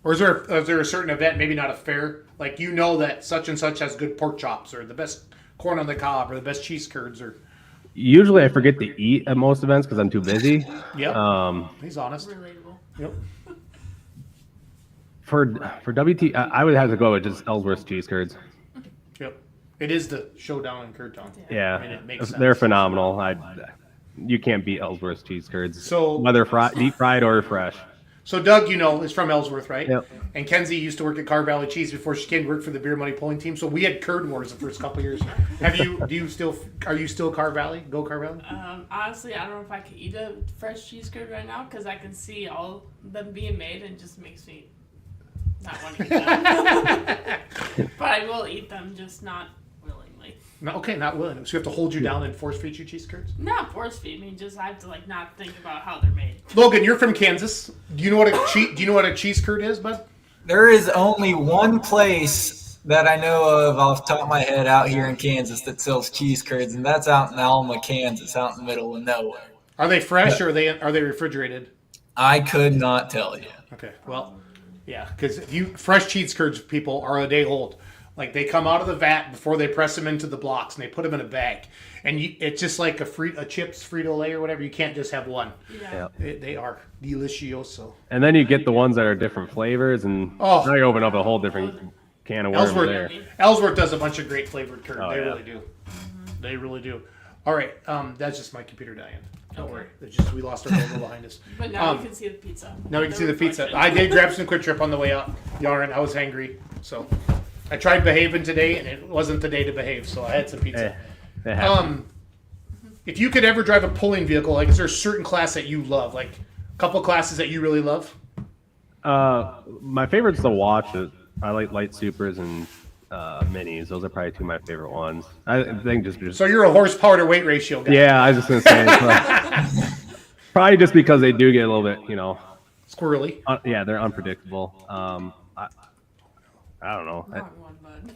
Or is there a certain event, maybe not a fair, like that such and such has good pork chops, or the best corn on the cob, or the best cheese curds, or? Usually I forget to eat at most events because I'm too busy. Yep. He's honest. Relatable. Yep. For WT, I would have to go with just Ellsworth cheese curds. Yep. It is the showdown in Curtown. Yeah. I mean, it makes sense. They're phenomenal. You can't beat Ellsworth cheese curds. So whether deep fried or fresh. So Doug, is from Ellsworth, right? Yep. And Kenzie used to work at Car Valley Cheese before she came to work for the Beer Money Pulling Team. So we had curd wars the first couple of years. Are you still Car Valley? Go Car Valley? Honestly, I don't know if I could eat a fresh cheese curd right now because I can see all them being made and it just makes me not want to eat them. But I will eat them, just not willingly. No, okay, not willing. So you have to hold you down and force feed you cheese curds? Not force feed me, just I have to not think about how they're made. Logan, you're from Kansas. Do you know what a cheese curd is, bud? There is only one place that I know of off the top of my head out here in Kansas that sells cheese curds, and that's out in Alma, Kansas, out in the middle of nowhere. Are they fresh or are they refrigerated? I could not tell you. Okay, well, yeah, because fresh cheese curds, people, are a day old. Like they come out of the vat before they press them into the blocks, and they put them in a bag. And it's just like a chips Frito-Lay or whatever. You can't just have one. Yeah. They are delicioso. And then you get the ones that are different flavors, and now you open up a whole different can of worms there. Ellsworth does a bunch of great flavored curd. Oh, they yeah. really do. They really do. All right, that's just my computer dying. Don't worry. It's just we lost our logo behind us. But now you can see the pizza. Now we can see the pizza. I did grab some Quick Trip on the way up, Yarn. I was hangry, so I tried behaving today, and it wasn't the day to behave, so I had some pizza. If you could ever drive a pulling vehicle, like is there a certain class that you love? Like a couple classes that you really love? My favorite's the watch. I like light supers and minis. Those are probably two of my favorite ones. I think just So you're a horsepower to weight ratio guy. Yeah, I was just gonna say probably just because they do get a little bit, squirrely. Yeah, they're unpredictable. I don't know. Wrong one, bud.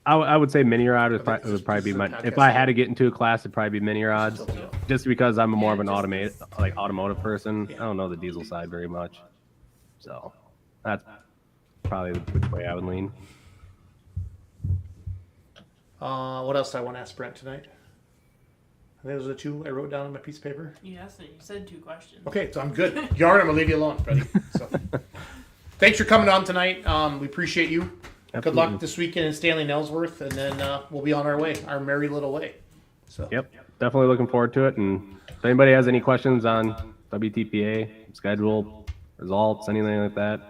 I would say mini rod would probably be my. If I had to get into a class, it'd probably be mini rods, just because I'm more of an automotive person. I don't know the diesel side very much, so that's probably which way I would lean. What else do I want to ask Brent tonight? I think those are the two I wrote down on my piece of paper. Yes, and you said 2 questions. Okay, so I'm good. Yarn, I'm gonna leave you alone, buddy. So, thanks for coming on tonight. We appreciate you. Good luck this weekend in Stanley and Ellsworth, and then we'll be on our way, our merry little way. So. Yep, definitely looking forward to it. And if anybody has any questions on WTPA, schedule, results, anything like that,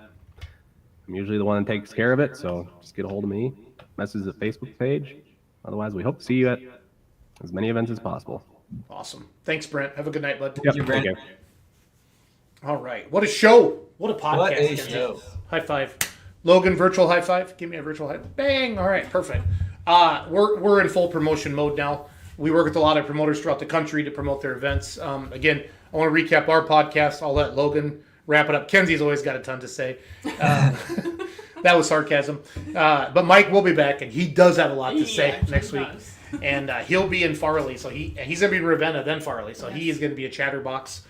I'm usually the one that takes care of it. So just get a hold of me, message the Facebook page. Otherwise, we hope to see you at as many events as possible. Awesome. Thanks, Brent. Have a good night, bud. Yep. Thank you, Brent. All right. What a show. What a podcast. What a show. High five. Logan, virtual high five. Give me a virtual high. Bang. All right. Perfect. We're in full promotion mode now. We work with a lot of promoters throughout the country to promote their events. Again, I want to recap our podcast. I'll let Logan wrap it up. Kenzie's always got a ton to say. That was sarcasm. But Mike will be back, and he does have a lot to say next week. And he'll be in Farley, so he's going to be in Ravenna, then Farley, so he is going to be a chatterbox.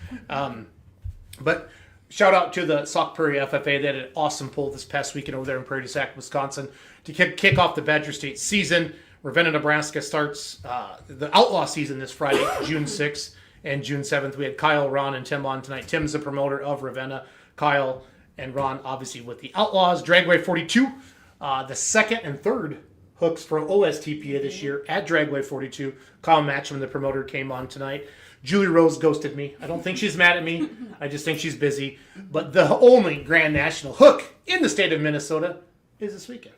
But shout out to the Sauk Prairie FFA. They had an awesome pull this past weekend over there in Prairie du Sac, Wisconsin, to kick off the Badger State season. Ravenna, Nebraska starts the Outlaw season this Friday, June 6th and June 7th. We had Kyle, Ron, and Tim on tonight. Tim's the promoter of Ravenna. Kyle and Ron, obviously, with the Outlaws. Dragway 42, the second and third hooks for OSTPA this year at Dragway 42. Kyle Matcham, the promoter, came on tonight. Julie Rose ghosted me. I don't think she's mad at me. I just think she's busy. But the only Grand National hook in the state of Minnesota is this weekend.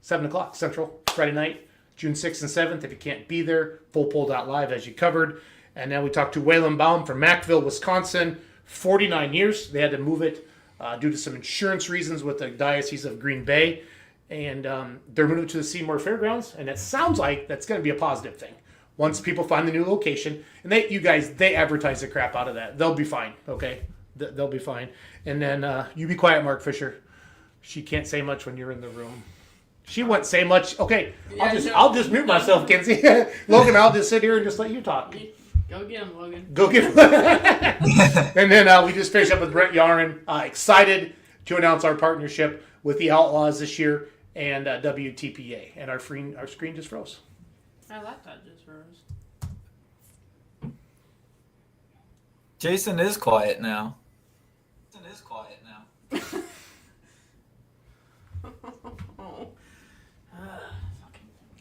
7 o'clock Central, Friday night, June 6th and 7th. If you can't be there, fullpull.live as you covered. And now we talked to Waylon Baum from Mackville, Wisconsin. 49 years. They had to move it due to some insurance reasons with the Diocese of Green Bay. And they're moving to the Seymour Fairgrounds, and it sounds like that's going to be a positive thing. Once people find the new location, and they advertise the crap out of that. They'll be fine, okay? They'll be fine. And then you be quiet, Mark Fisher. She can't say much when you're in the room. She won't say much. Okay, I'll just mute myself, Kenzie. Logan, I'll just sit here and just let you talk. Go get him, Logan. Go get him. And then we just finished up with Brent Yarn. Excited to announce our partnership with the Outlaws this year and WTPA. And our screen just froze. I like that just froze. Jason is quiet now.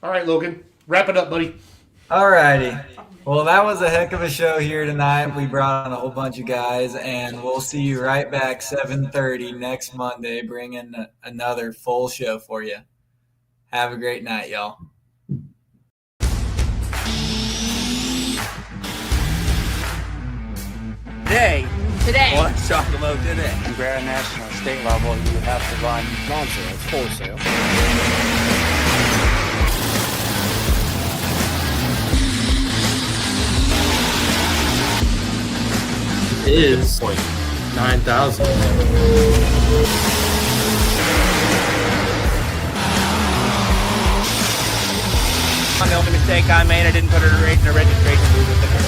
All right, Logan. Wrap it up, buddy. All righty. Well, that was a heck of a show here tonight. We brought on a whole bunch of guys, and we'll see you right back 7:30 next Monday, bringing another full show for you. Have a great night, y'all. Today. Let's talk about today. Grand national state level, you have to run non-sales, wholesale. Is like 9,000. The only mistake I made, I didn't put her in the registration booth with the car.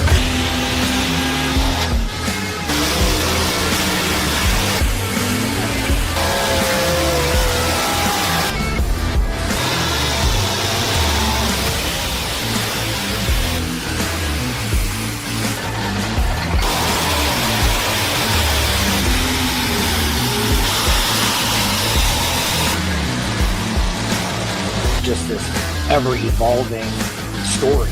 just this ever-evolving story.